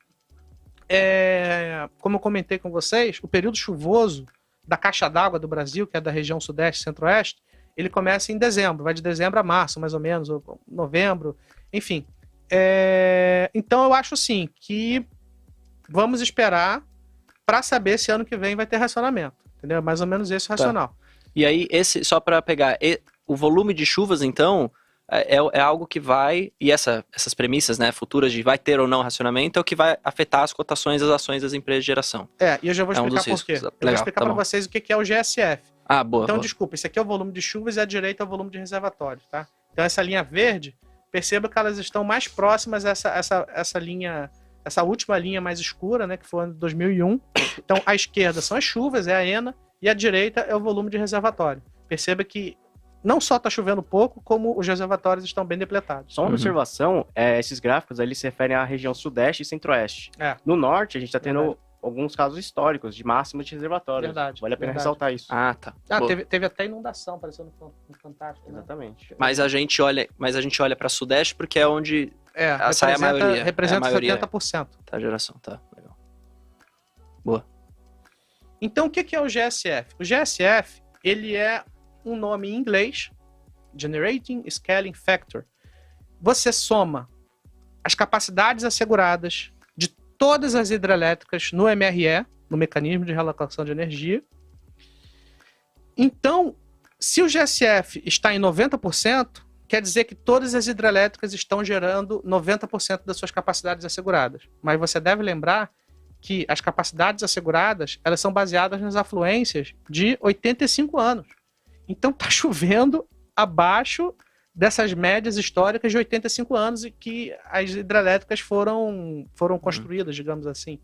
[SPEAKER 3] como eu comentei com vocês, o período chuvoso da caixa d'água do Brasil, que é da região sudeste e centro-oeste, ele começa em dezembro, vai de dezembro a março, mais ou menos, ou novembro, enfim. Então eu acho assim que vamos esperar para saber se ano que vem vai ter racionamento, entendeu? Mais ou menos esse o racional.
[SPEAKER 2] E aí, só para pegar, o volume de chuvas, então, é algo que vai, e essas premissas, né, futuras de vai ter ou não racionamento, é o que vai afetar as cotações das ações das empresas de geração.
[SPEAKER 3] E eu já vou explicar por quê. Eu vou explicar para vocês o que é o GSF.
[SPEAKER 2] Boa.
[SPEAKER 3] Então, desculpa, esse aqui é o volume de chuvas e a direita é o volume de reservatório, tá? Então, essa linha verde, perceba que elas estão mais próximas a essa linha, essa última linha mais escura, né, que foi o ano de 2001. Então, à esquerda são as chuvas, é a ENA, e à direita é o volume de reservatório. Perceba que não só está chovendo pouco, como os reservatórios estão bem depletados.
[SPEAKER 4] Só uma observação, esses gráficos eles se referem à região sudeste e centro-oeste. No norte, a gente está tendo alguns casos históricos de máximo de reservatórios. Vale a pena ressaltar isso.
[SPEAKER 3] Tá. Teve até inundação, apareceu no Fantástico. Né?
[SPEAKER 4] Exatamente.
[SPEAKER 2] Mas a gente olha para sudeste porque é onde sai a maioria.
[SPEAKER 3] Representa 70%.
[SPEAKER 2] Tá, geração, tá. Legal. Boa.
[SPEAKER 3] Então, o que é o GSF? O GSF, ele é um nome em inglês, Generating Scaling Factor. Você soma as capacidades asseguradas de todas as hidrelétricas no MRE, no Mecanismo de Realocação de Energia. Então, se o GSF está em 90%, quer dizer que todas as hidrelétricas estão gerando 90% das suas capacidades asseguradas. Mas você deve lembrar que as capacidades asseguradas, elas são baseadas nas afluências de 85 anos. Então está chovendo abaixo dessas médias históricas de 85 anos e que as hidrelétricas foram construídas, digamos assim.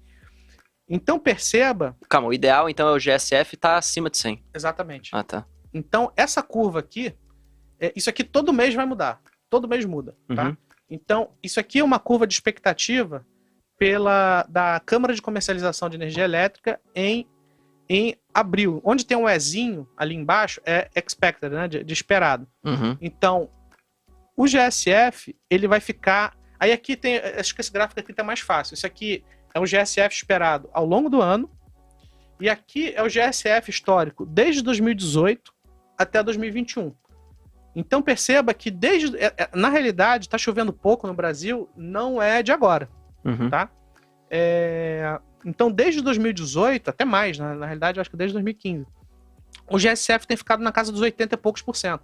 [SPEAKER 3] Então perceba...
[SPEAKER 2] Calma, o ideal então é o GSF estar acima de 100.
[SPEAKER 3] Exatamente.
[SPEAKER 2] Tá.
[SPEAKER 3] Então essa curva aqui, isso aqui todo mês vai mudar. Todo mês muda, tá? Então isso aqui é uma curva de expectativa da Câmara de Comercialização de Energia Elétrica em abril. Onde tem um Ezinho ali embaixo é expected, né? De esperado. Então, o GSF, ele vai ficar... Aí aqui tem... Acho que esse gráfico aqui tá mais fácil. Isso aqui é o GSF esperado ao longo do ano. E aqui é o GSF histórico desde 2018 até 2021. Então, perceba que na realidade, tá chovendo pouco no Brasil, não é de agora. Tá? Então, desde 2018, até mais, na realidade, eu acho que desde 2015, o GSF tem ficado na casa dos 80 e poucos %.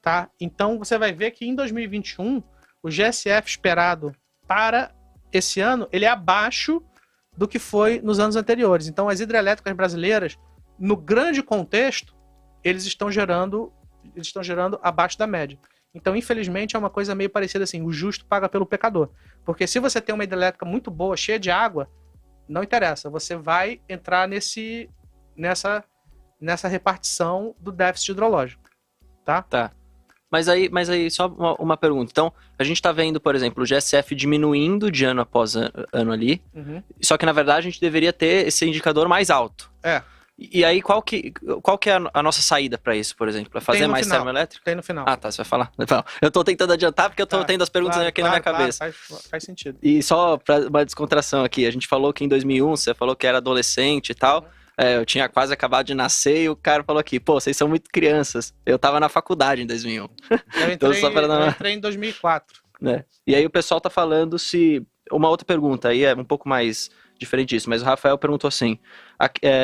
[SPEAKER 3] Tá? Então, você vai ver que em 2021, o GSF esperado para esse ano, ele é abaixo do que foi nos anos anteriores. Então, as hidrelétricas brasileiras, no grande contexto, eles estão gerando abaixo da média. Então, infelizmente, é uma coisa meio parecida assim, o justo paga pelo pecador. Porque se você tem uma hidrelétrica muito boa, cheia de água, não interessa, você vai entrar nessa repartição do déficit hidrológico, tá?
[SPEAKER 2] Tá. Mas aí só uma pergunta. Então, a gente está vendo, por exemplo, o GSF diminuindo de ano após ano ali, só que, na verdade, a gente deveria ter esse indicador mais alto. E aí, qual que é a nossa saída para isso, por exemplo? Para fazer mais termoelétrico?
[SPEAKER 3] Tem no final.
[SPEAKER 2] Tá, você vai falar? Eu tô tentando adiantar porque eu tô tendo as perguntas aqui na minha cabeça.
[SPEAKER 3] Faz sentido.
[SPEAKER 2] E só para uma descontração aqui, a gente falou que em 2001 você falou que era adolescente e tal, eu tinha quase acabado de nascer e o cara falou aqui, pô, vocês são muito crianças. Eu tava na faculdade em 2001.
[SPEAKER 3] Eu entrei em 2004.
[SPEAKER 2] E aí o pessoal tá falando se... Uma outra pergunta aí é um pouco mais diferente disso, mas o Rafael perguntou assim,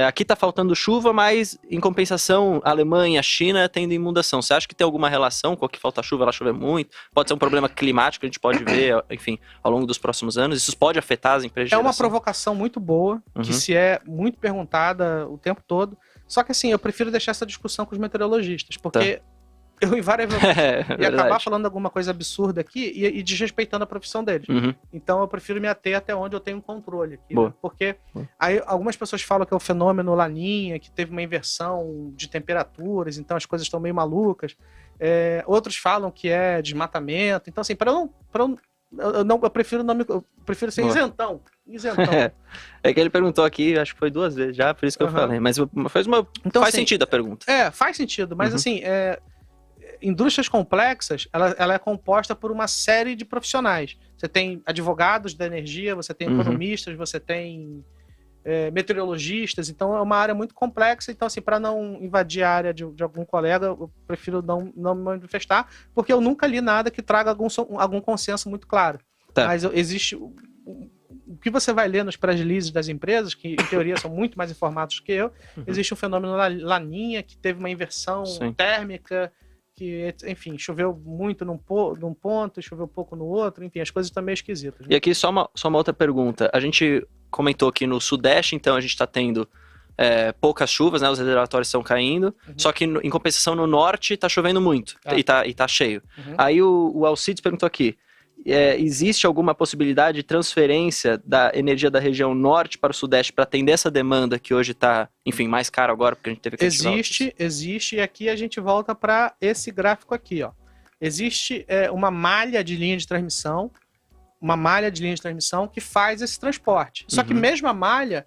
[SPEAKER 2] aqui tá faltando chuva, mas em compensação, a Alemanha, a China tendo inundação. Você acha que tem alguma relação com o que falta chuva, ela chover muito? Pode ser um problema climático que a gente pode ver, enfim, ao longo dos próximos anos? Isso pode afetar as empresas de
[SPEAKER 3] É uma
[SPEAKER 2] geração?
[SPEAKER 3] provocação muito boa, que se é muito perguntada o tempo todo. Só que assim, eu prefiro deixar essa discussão com os meteorologistas, porque eu invariavelmente ia acabar falando alguma coisa absurda aqui e desrespeitando a profissão deles.
[SPEAKER 2] Uhum.
[SPEAKER 3] Então eu prefiro me ater até onde eu tenho controle aqui.
[SPEAKER 2] Boa.
[SPEAKER 3] Né? Porque aí algumas pessoas falam que é o fenômeno Laninha, que teve uma inversão de temperaturas, então as coisas estão meio malucas. Outros falam que é desmatamento. Então, assim, eu prefiro ser isentão.
[SPEAKER 2] É que ele perguntou aqui, acho que foi 2 vezes já, por isso que eu falei. Mas
[SPEAKER 3] então,
[SPEAKER 2] faz
[SPEAKER 3] assim,
[SPEAKER 2] sentido a pergunta.
[SPEAKER 3] Faz sentido, mas assim, indústrias complexas, ela é composta por uma série de profissionais. Você tem advogados da energia, você tem economistas, você tem meteorologistas, então é uma área muito complexa. Então, assim, para não invadir a área de algum colega, eu prefiro não me manifestar, porque eu nunca li nada que traga algum consenso muito claro.
[SPEAKER 2] Tá.
[SPEAKER 3] Mas existe... O que você vai ler nos press releases das empresas, que em teoria são muito mais informados que eu, existe um fenômeno Laninha, que teve uma inversão térmica, que, enfim, choveu muito num ponto, choveu pouco no outro, enfim, as coisas estão meio esquisitas. Né?
[SPEAKER 2] E aqui só uma outra pergunta. A gente comentou que no Sudeste, então, a gente está tendo poucas chuvas, né? Os reservatórios estão caindo, só que em compensação no Norte está chovendo muito e tá cheio. Aí o Alcides perguntou aqui, existe alguma possibilidade de transferência da energia da região Norte para o Sudeste para atender essa demanda que hoje está, enfim, mais cara agora, porque a gente teve que
[SPEAKER 3] Existe, e aqui a gente volta para esse gráfico aqui, ó. Existe uma malha de linha de transmissão, que faz esse transporte. Só que mesmo a malha,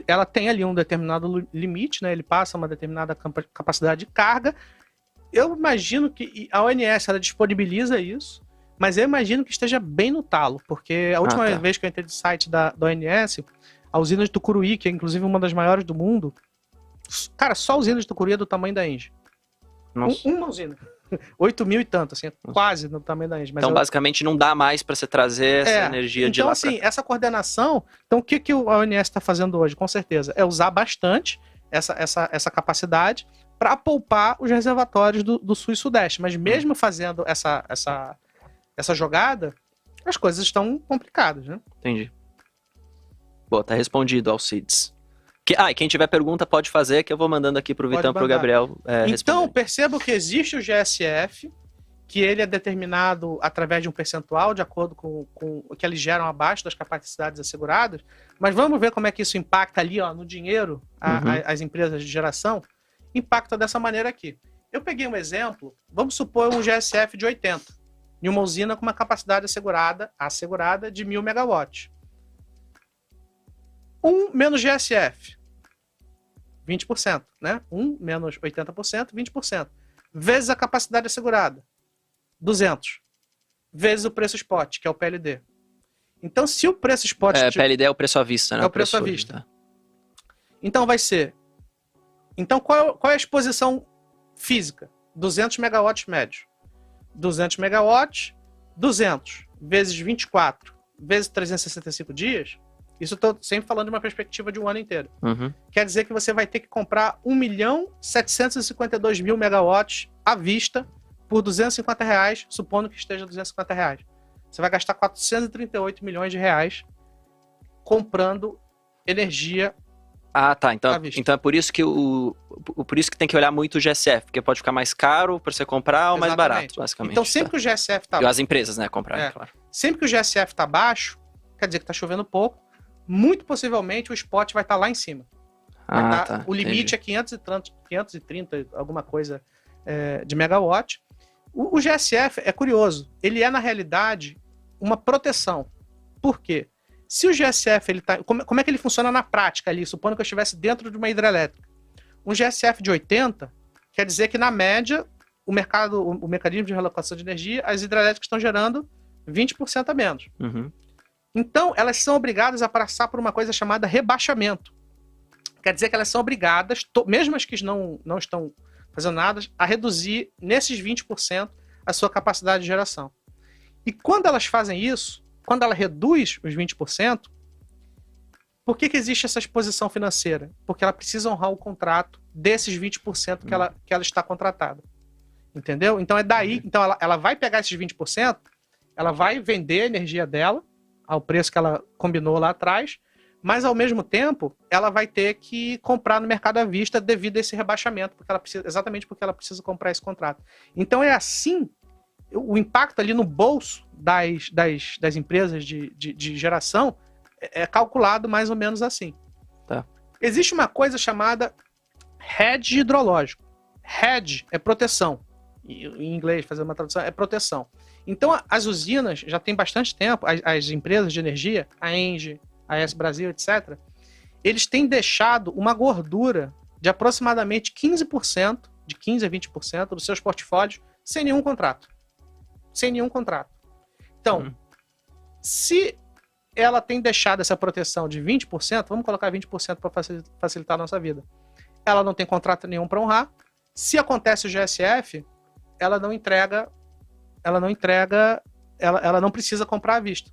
[SPEAKER 3] ela tem ali um determinado limite, né? Ele passa uma determinada capacidade de carga. Eu imagino que a ONS ela disponibiliza isso, mas eu imagino que esteja bem no talo, porque a última vez que eu entrei no site da ONS, a usina de Tucuruí, que é inclusive uma das maiores do mundo, cara, só a usina de Tucuruí é do tamanho da Engie. Uma usina. 8 mil e tanto, assim, quase no tamanho da Engie.
[SPEAKER 2] Então, basicamente, não dá mais para você trazer essa energia de lá.
[SPEAKER 3] Então, assim, essa coordenação... Então, o que a ONS está fazendo hoje, com certeza? É usar bastante essa capacidade para poupar os reservatórios do Sul e Sudeste. Mas mesmo fazendo essa jogada, as coisas estão complicadas, né?
[SPEAKER 2] Entendi. Boa, tá respondido, Alcides. E quem tiver pergunta pode fazer, que eu vou mandando aqui pro Vitão e pro Gabriel responder.
[SPEAKER 3] Então, percebo que existe o GSF, que ele é determinado através de um percentual, de acordo com o que eles geram abaixo das capacidades asseguradas, mas vamos ver como é que isso impacta ali, ó, no dinheiro, as empresas de geração. Impacta dessa maneira aqui. Eu peguei um exemplo, vamos supor um GSF de 80, em uma usina com uma capacidade assegurada de 1.000 megawatts. 1 menos GSF, 20%, né? 1 menos 80%, 20%. Vezes a capacidade assegurada, 200. Vezes o preço spot, que é o PLD. Então, se o preço spot...
[SPEAKER 2] PLD é o preço à vista, né?
[SPEAKER 3] É o preço à vista. Então, vai ser... Então, qual é a exposição física? 200 megawatts médio. 200 megawatts, 200 vezes 24, vezes 365 dias... Isso eu estou sempre falando de uma perspectiva de um ano inteiro. Quer dizer que você vai ter que comprar 1.752.000 megawatts à vista por R$250, supondo que esteja R$250. Você vai gastar 438 milhões de reais comprando energia
[SPEAKER 2] tá. Então
[SPEAKER 3] à vista.
[SPEAKER 2] Então é por isso que por isso que tem que olhar muito o GSF, porque pode ficar mais caro para você comprar ou mais barato, basicamente.
[SPEAKER 3] Então sempre que o GSF está...
[SPEAKER 2] E as empresas, né, comprarem, claro.
[SPEAKER 3] Sempre que o GSF está baixo, quer dizer que está chovendo pouco, muito possivelmente o spot vai estar lá em cima. O limite
[SPEAKER 2] entendi.
[SPEAKER 3] é 530, alguma coisa de megawatt. O GSF é curioso. Ele é, na realidade, uma proteção. Por quê? Se o GSF, como é que ele funciona na prática ali? Supondo que eu estivesse dentro de uma hidrelétrica. Um GSF de 80 quer dizer que, na média, o mecanismo de realocação de energia, as hidrelétricas estão gerando 20% a menos. Então, elas são obrigadas a passar por uma coisa chamada rebaixamento. Quer dizer que elas são obrigadas, mesmo as que não estão fazendo nada, a reduzir nesses 20% a sua capacidade de geração. E quando elas fazem isso, quando ela reduz os 20%, Por que existe essa exposição financeira? Porque ela precisa honrar o contrato desses 20% que ela está contratada. Entendeu? Então é daí, então ela vai pegar esses 20%, ela vai vender a energia dela ao preço que ela combinou lá atrás, mas ao mesmo tempo ela vai ter que comprar no mercado à vista devido a esse rebaixamento, exatamente porque ela precisa comprar esse contrato. Então é assim, o impacto ali no bolso das empresas de geração é calculado mais ou menos assim.
[SPEAKER 2] Tá.
[SPEAKER 3] Existe uma coisa chamada hedge hidrológico. Hedge é proteção. Em inglês, fazer uma tradução, é proteção. Então, as usinas já tem bastante tempo, as empresas de energia, a ENGIE, a AES Brasil, etc., eles têm deixado uma gordura de aproximadamente 15%, de 15% a 20% dos seus portfólios sem nenhum contrato. Sem nenhum contrato. Então, se ela tem deixado essa proteção de 20%, vamos colocar 20% para facilitar a nossa vida. Ela não tem contrato nenhum para honrar. Se acontece o GSF, ela não precisa comprar à vista.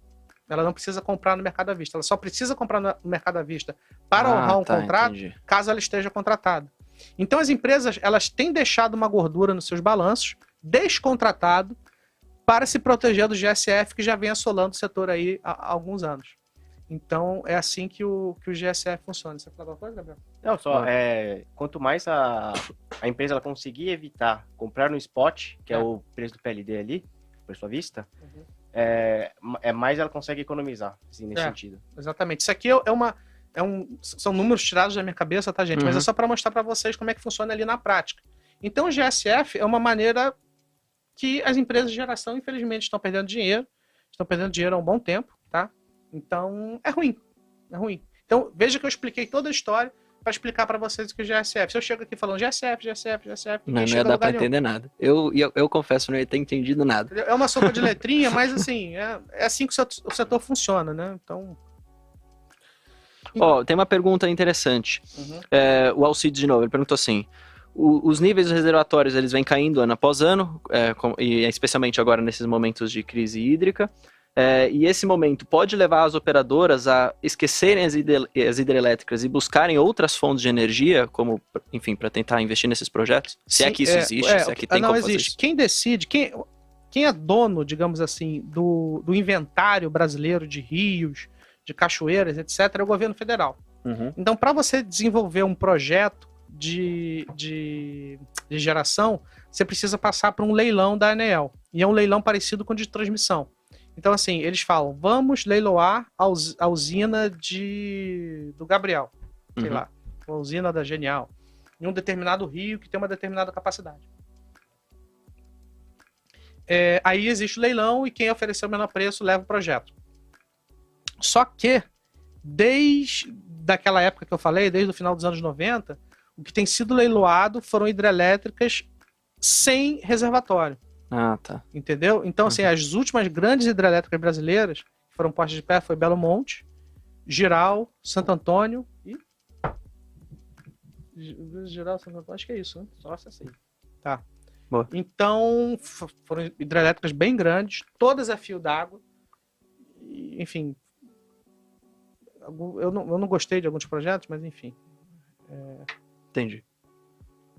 [SPEAKER 3] Ela não precisa comprar no mercado à vista. Ela só precisa comprar no mercado à vista para honrar um contrato,
[SPEAKER 2] entendi.
[SPEAKER 3] caso ela esteja contratada. Então as empresas, elas têm deixado uma gordura nos seus balanços, descontratado, para se proteger do GSF que já vem assolando o setor aí há alguns anos. Então é assim que o GSF funciona. Você falou alguma coisa, Gabriel?
[SPEAKER 4] Não, só quanto mais a empresa ela conseguir evitar comprar no spot, que é o preço do PLD ali, por sua vista, mais ela consegue economizar, assim, nesse sentido.
[SPEAKER 3] Exatamente. Isso aqui são números tirados da minha cabeça, tá, gente? Mas é só para mostrar para vocês como é que funciona ali na prática. Então o GSF é uma maneira que as empresas de geração, infelizmente, estão perdendo dinheiro há um bom tempo, tá? Então, é ruim. Então, veja que eu expliquei toda a história para explicar para vocês o que é GSF. Se eu chego aqui falando GSF,
[SPEAKER 2] não ia dar para entender nada. Eu confesso, não ia ter entendido nada.
[SPEAKER 3] É uma sopa de letrinha, mas assim, é assim que o setor funciona, né? Então...
[SPEAKER 2] Tem uma pergunta interessante. O Alcides, de novo, ele perguntou assim: os níveis dos reservatórios, eles vêm caindo ano após ano, e especialmente agora nesses momentos de crise hídrica. E esse momento pode levar as operadoras a esquecerem as hidrelétricas e buscarem outras fontes de energia, como, enfim, para tentar investir nesses projetos? Se é que isso existe, se é que tem como fazer isso.
[SPEAKER 3] Quem decide, quem é dono, digamos assim, do inventário brasileiro de rios, de cachoeiras, etc., é o governo federal. Então, para você desenvolver um projeto de geração, você precisa passar por um leilão da ANEEL. E é um leilão parecido com o de transmissão. Então, assim, eles falam, vamos leiloar a usina do Gabriel, sei lá, a usina da Genial, em um determinado rio que tem uma determinada capacidade. Aí existe o leilão e quem oferecer o menor preço leva o projeto. Só que, desde daquela época que eu falei, desde o final dos anos 90, o que tem sido leiloado foram hidrelétricas sem reservatório.
[SPEAKER 2] Tá.
[SPEAKER 3] Entendeu? Então, assim, as últimas grandes hidrelétricas brasileiras que foram postas de pé foi Belo Monte, Giral, Santo Antônio e... Giral, Santo Antônio, acho que é isso, né? Só essa aí. Tá.
[SPEAKER 2] Boa.
[SPEAKER 3] Então, foram hidrelétricas bem grandes, todas a fio d'água. Enfim, eu não gostei de alguns projetos, mas enfim.
[SPEAKER 2] Entendi.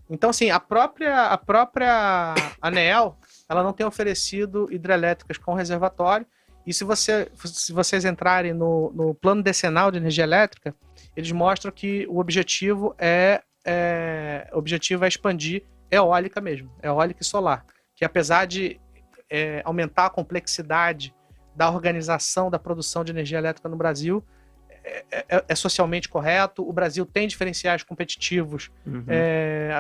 [SPEAKER 3] Então, assim, a própria ANEEL, ela não tem oferecido hidrelétricas com reservatório. E se vocês entrarem no plano decenal de energia elétrica, eles mostram que o objetivo é expandir eólica mesmo, eólica e solar. Que apesar de aumentar a complexidade da organização da produção de energia elétrica no Brasil, é socialmente correto. O Brasil tem diferenciais competitivos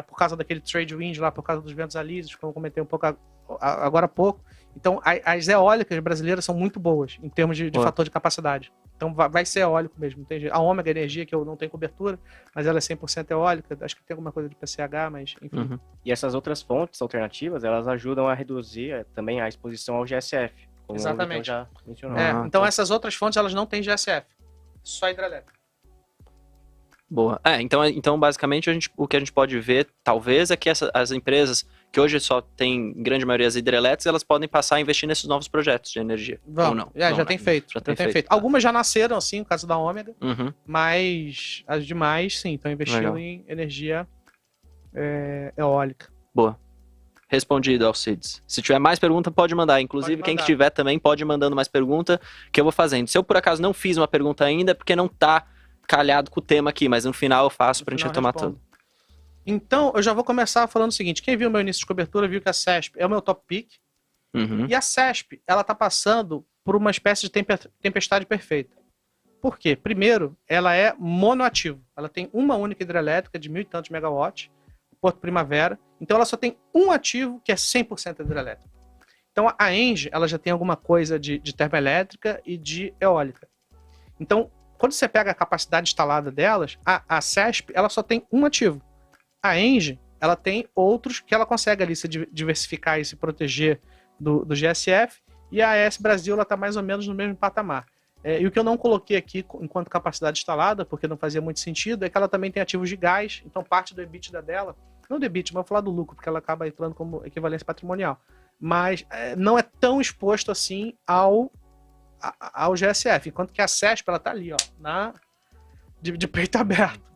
[SPEAKER 3] por causa daquele trade wind lá, por causa dos ventos alísios, como eu comentei um pouco agora há pouco. Então, as eólicas brasileiras são muito boas em termos de fator de capacidade. Então, vai ser eólico mesmo. Tem a Ômega Energia, que eu não tenho cobertura, mas ela é 100% eólica. Acho que tem alguma coisa de PCH, mas enfim.
[SPEAKER 4] E essas outras fontes alternativas, elas ajudam a reduzir também a exposição ao GSF. Como
[SPEAKER 3] exatamente.
[SPEAKER 4] Já mencionou.
[SPEAKER 3] Então, essas outras fontes, elas não têm GSF. Só hidrelétrica.
[SPEAKER 2] Boa. Então basicamente, o que a gente pode ver, talvez, é que as empresas que hoje só tem, em grande maioria, as hidrelétricas, elas podem passar a investir nesses novos projetos de energia. Ou não?
[SPEAKER 3] Já tem feito. Já tem feito. Algumas já nasceram, assim, no caso da Ômega, mas as demais, sim, estão investindo em energia eólica.
[SPEAKER 2] Boa. Respondido, Alcides. Se tiver mais pergunta, pode mandar. Inclusive, quem que tiver também pode ir mandando mais pergunta, que eu vou fazendo. Se eu, por acaso, não fiz uma pergunta ainda, é porque não tá calhado com o tema aqui, mas no final eu faço pra gente retomar tudo.
[SPEAKER 3] Então, eu já vou começar falando o seguinte. Quem viu o meu início de cobertura viu que a CESP é o meu top pick. E a CESP, ela tá passando por uma espécie de tempestade perfeita. Por quê? Primeiro, ela é monoativo. Ela tem uma única hidrelétrica de 1.000 e tantos megawatts, Porto Primavera. Então, ela só tem um ativo que é 100% hidrelétrico. Então, a ENGIE, ela já tem alguma coisa de termoelétrica e de eólica. Então, quando você pega a capacidade instalada delas, a CESP, ela só tem um ativo. A ENGIE, ela tem outros que ela consegue ali se diversificar e se proteger do GSF, e a AES Brasil, ela está mais ou menos no mesmo patamar. E o que eu não coloquei aqui enquanto capacidade instalada, porque não fazia muito sentido, é que ela também tem ativos de gás, então parte do EBITDA dela, não do EBITDA, mas vou falar do lucro, porque ela acaba entrando como equivalência patrimonial, mas não é tão exposto assim ao GSF, enquanto que a CESP, ela tá ali, ó, de peito aberto.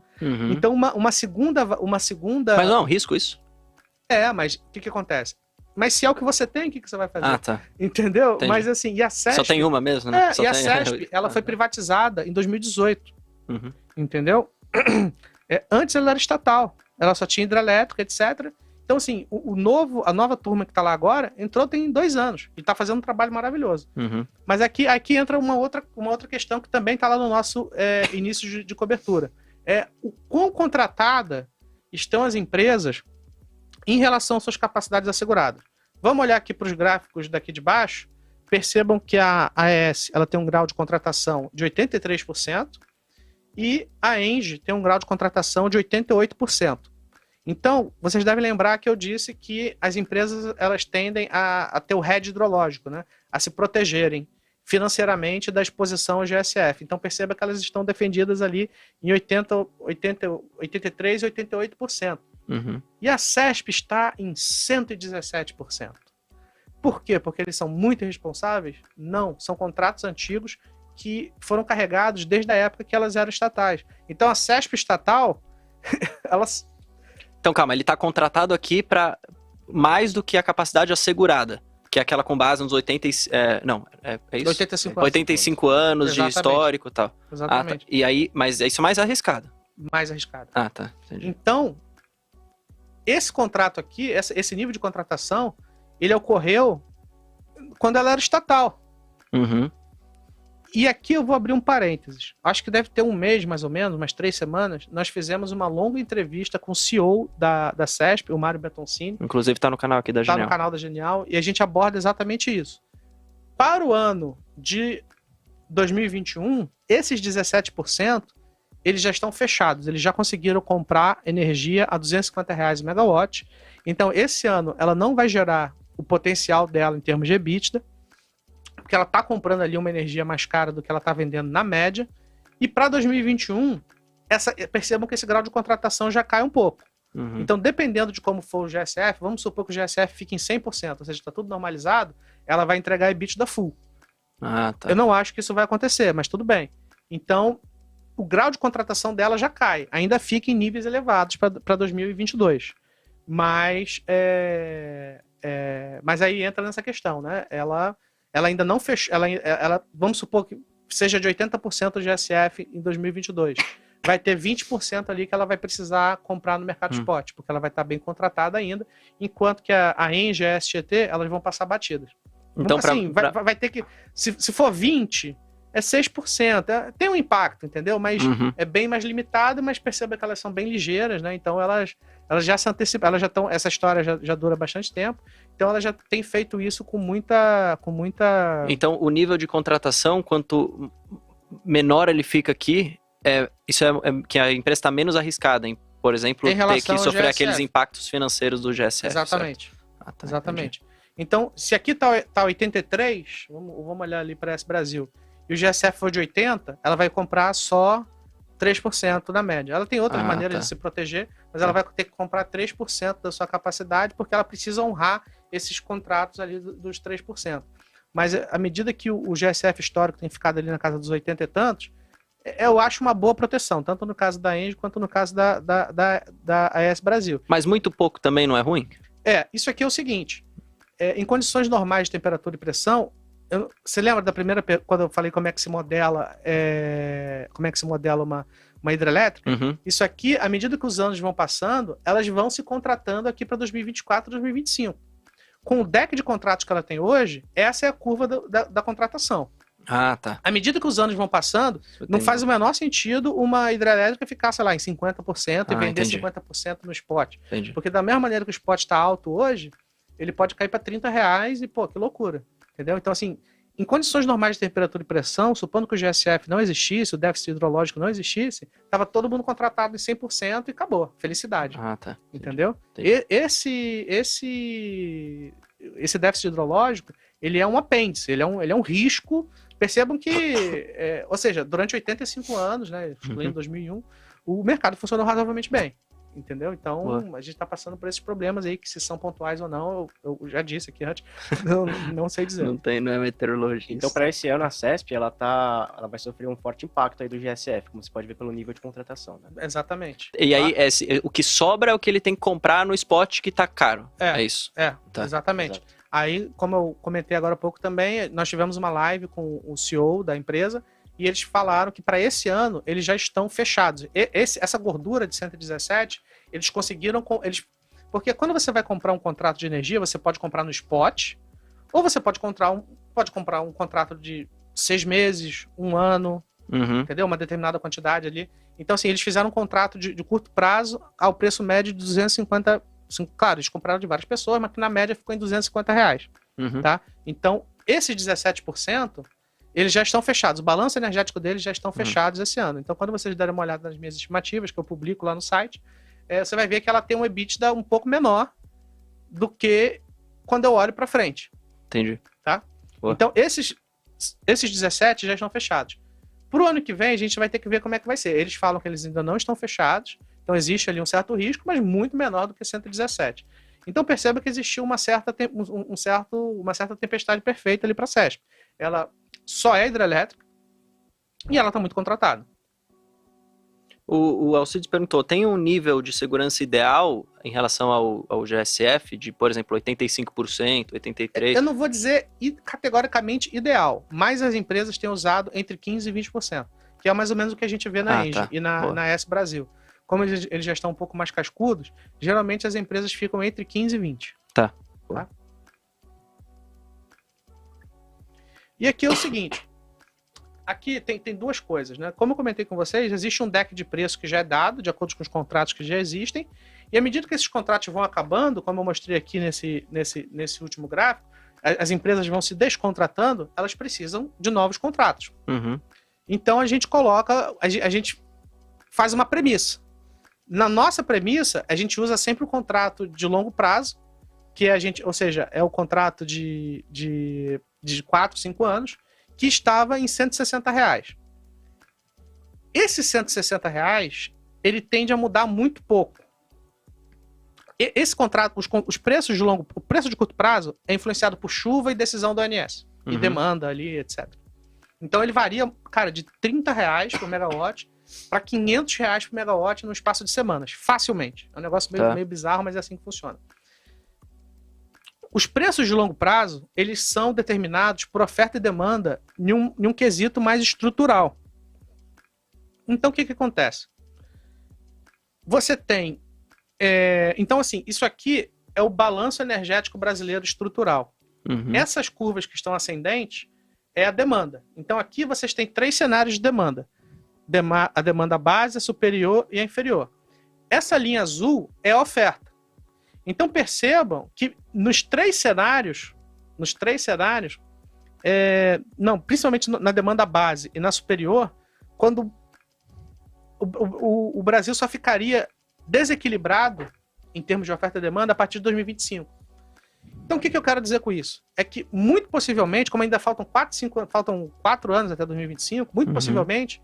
[SPEAKER 3] Então, uma segunda...
[SPEAKER 2] Mas não é um risco isso?
[SPEAKER 3] Mas o que acontece? Mas se é o que você tem, o que você vai fazer?
[SPEAKER 2] Ah, tá.
[SPEAKER 3] Entendeu?
[SPEAKER 2] Entendi.
[SPEAKER 3] Mas assim, e a CESP...
[SPEAKER 2] Só tem uma mesmo, né?
[SPEAKER 3] E a CESP, ela foi privatizada em 2018. Entendeu? Antes ela era estatal. Ela só tinha hidrelétrica, etc. Então, assim, a nova turma que tá lá agora, entrou tem 2 anos. E tá fazendo um trabalho maravilhoso. Mas aqui entra uma outra questão que também tá lá no nosso início de cobertura. O quão contratada estão as empresas em relação às suas capacidades asseguradas. Vamos olhar aqui para os gráficos daqui de baixo. Percebam que a AES ela tem um grau de contratação de 83% e a ENGIE tem um grau de contratação de 88%. Então, vocês devem lembrar que eu disse que as empresas elas tendem a ter o hedge hidrológico, né? A se protegerem financeiramente da exposição ao GSF. Então, perceba que elas estão defendidas ali em 83% e 88%. E a CESP está em 117%. Por quê? Porque eles são muito irresponsáveis? Não, são contratos antigos que foram carregados desde a época que elas eram estatais. Então a CESP estatal, elas...
[SPEAKER 2] Então calma, ele está contratado aqui para mais do que a capacidade assegurada, que é aquela com base nos 85 anos de histórico e tal.
[SPEAKER 3] Exatamente.
[SPEAKER 2] E aí, mas isso é mais arriscado.
[SPEAKER 3] Mais arriscado.
[SPEAKER 2] Tá. Entendi.
[SPEAKER 3] Então, esse contrato aqui, esse nível de contratação, ele ocorreu quando ela era estatal. E aqui eu vou abrir um parênteses. Acho que deve ter um mês, mais ou menos, umas 3 semanas, nós fizemos uma longa entrevista com o CEO da CESP, o Mário Bertoncini.
[SPEAKER 2] Inclusive está no canal aqui da Genial.
[SPEAKER 3] Está no canal da Genial, e a gente aborda exatamente isso. Para o ano de 2021, esses 17%, eles já estão fechados, eles já conseguiram comprar energia a R$250 o megawatt. Então, esse ano, ela não vai gerar o potencial dela em termos de EBITDA, porque ela está comprando ali uma energia mais cara do que ela está vendendo na média. E para 2021, percebam que esse grau de contratação já cai um pouco. Então, dependendo de como for o GSF, vamos supor que o GSF fique em 100%, ou seja, está tudo normalizado, ela vai entregar EBITDA full.
[SPEAKER 2] Tá.
[SPEAKER 3] Eu não acho que isso vai acontecer, mas tudo bem. Então, o grau de contratação dela já cai. Ainda fica em níveis elevados para 2022. Mas aí entra nessa questão, né? Ela ainda não fechou. Vamos supor que seja de 80% do GSF em 2022. Vai ter 20% ali que ela vai precisar comprar no mercado spot, porque ela vai estar bem contratada ainda, enquanto que a ENGIE e a SGT, elas vão passar batidas. Então, assim, vai ter que... Se for 20%, é 6%. Tem um impacto, entendeu? Mas é bem mais limitado, mas perceba que elas são bem ligeiras, né? Então elas já se antecipam, elas já estão... Essa história já dura bastante tempo, então elas já têm feito isso com muita...
[SPEAKER 2] Então o nível de contratação, quanto menor ele fica aqui, isso é que a empresa está menos arriscada em, por exemplo, ter que sofrer aqueles impactos financeiros do GSF.
[SPEAKER 3] Exatamente.
[SPEAKER 2] Tá,
[SPEAKER 3] exatamente. Entendi. Então, se aqui tá 83, vamos olhar ali para esse Brasil, e o GSF for de 80, ela vai comprar só 3% na média. Ela tem outras maneiras de se proteger, mas ela vai ter que comprar 3% da sua capacidade, porque ela precisa honrar esses contratos ali dos 3%. Mas à medida que o GSF histórico tem ficado ali na casa dos 80 e tantos, eu acho uma boa proteção, tanto no caso da Engie quanto no caso da AES Brasil.
[SPEAKER 2] Mas muito pouco também não é ruim?
[SPEAKER 3] Isso aqui é o seguinte, em condições normais de temperatura e pressão, você lembra da primeira, quando eu falei como é que se modela, uma hidrelétrica?
[SPEAKER 2] Uhum.
[SPEAKER 3] Isso aqui, à medida que os anos vão passando, elas vão se contratando aqui para 2024, 2025. Com o deck de contratos que ela tem hoje, essa é a curva da contratação.
[SPEAKER 2] Ah, tá.
[SPEAKER 3] À medida que os anos vão passando, não faz o menor sentido uma hidrelétrica ficar, sei lá, em 50% e vender 50% no spot.
[SPEAKER 2] Entendi.
[SPEAKER 3] Porque da mesma maneira que o spot está alto hoje, ele pode cair para R$30 e, pô, que loucura. Entendeu? Então, assim, em condições normais de temperatura e pressão, supondo que o GSF não existisse, o déficit hidrológico não existisse, estava todo mundo contratado em 100% e acabou. Felicidade.
[SPEAKER 2] Ah, tá.
[SPEAKER 3] Entendeu?
[SPEAKER 2] Entendi.
[SPEAKER 3] Esse déficit hidrológico, ele é um apêndice, ele é um risco. Percebam que, ou seja, durante 85 anos, né, excluindo 2001, o mercado funcionou razoavelmente bem. Entendeu? Então, a gente está passando por esses problemas aí, que se são pontuais ou não, eu já disse aqui antes, não sei dizer.
[SPEAKER 2] Não é meteorologista.
[SPEAKER 4] Então, para esse ano, a CESP, ela vai sofrer um forte impacto aí do GSF, como você pode ver pelo nível de contratação, né?
[SPEAKER 3] Exatamente.
[SPEAKER 2] E aí, o que sobra é o que ele tem que comprar no spot que tá caro. É isso.
[SPEAKER 3] Tá. Exatamente.
[SPEAKER 4] Exato.
[SPEAKER 3] Aí, como eu comentei agora há pouco também, nós tivemos uma live com o CEO da empresa, e eles falaram que para esse ano eles já estão fechados. Essa gordura de 117, eles conseguiram... Porque quando você vai comprar um contrato de energia, você pode comprar no spot, ou você pode comprar um contrato de 6 meses, 1 ano, entendeu? Uma determinada quantidade ali. Então, assim, eles fizeram um contrato de curto prazo ao preço médio de 250... Claro, eles compraram de várias pessoas, mas que na média ficou em R$250. Tá? Então, esses 17%... eles já estão fechados, o balanço energético deles já estão fechados esse ano. Então, quando vocês derem uma olhada nas minhas estimativas, que eu publico lá no site, você vai ver que ela tem um EBITDA um pouco menor do que quando eu olho para frente.
[SPEAKER 2] Entendi.
[SPEAKER 3] Tá?
[SPEAKER 2] Boa.
[SPEAKER 3] Então, esses 17 já estão fechados. Para o ano que vem, a gente vai ter que ver como é que vai ser. Eles falam que eles ainda não estão fechados, então existe ali um certo risco, mas muito menor do que 117. Então, perceba que existiu uma certa tempestade perfeita ali para a CESP. Ela só é hidrelétrica e ela está muito contratada.
[SPEAKER 2] O Alcides perguntou, tem um nível de segurança ideal em relação ao GSF de, por exemplo, 85%, 83%?
[SPEAKER 3] Eu não vou dizer categoricamente ideal, mas as empresas têm usado entre 15% e 20%, que é mais ou menos o que a gente vê na Engie e na AES Brasil. Como eles já estão um pouco mais cascudos, geralmente as empresas ficam entre 15% e 20%.
[SPEAKER 2] Tá.
[SPEAKER 3] E aqui é o seguinte, aqui tem duas coisas, né? Como eu comentei com vocês, existe um deck de preço que já é dado, de acordo com os contratos que já existem, e à medida que esses contratos vão acabando, como eu mostrei aqui nesse último gráfico, as empresas vão se descontratando, elas precisam de novos contratos. Então a gente faz uma premissa. Na nossa premissa, a gente usa sempre o contrato de longo prazo, que ou seja, é o contrato de 4, 5 anos, que estava em R$160. Esses R$160, ele tende a mudar muito pouco. Esse contrato, os preços o preço de curto prazo é influenciado por chuva e decisão do ONS, e demanda ali, etc. Então ele varia, cara, de R$30 por megawatt para R$500 por megawatt no espaço de semanas, facilmente. É um negócio meio bizarro, mas é assim que funciona. Os preços de longo prazo, eles são determinados por oferta e demanda em um quesito mais estrutural. Então, o que acontece? Você tem... então, assim, isso aqui é o balanço energético brasileiro estrutural. Essas curvas que estão ascendentes é a demanda. Então, aqui vocês têm 3 cenários de demanda. A demanda base, a superior e a inferior. Essa linha azul é a oferta. Então percebam que nos três cenários, principalmente na demanda base e na superior, quando o Brasil só ficaria desequilibrado em termos de oferta e demanda a partir de 2025. Então o que eu quero dizer com isso? É que muito possivelmente, como ainda faltam 4 anos até 2025, muito possivelmente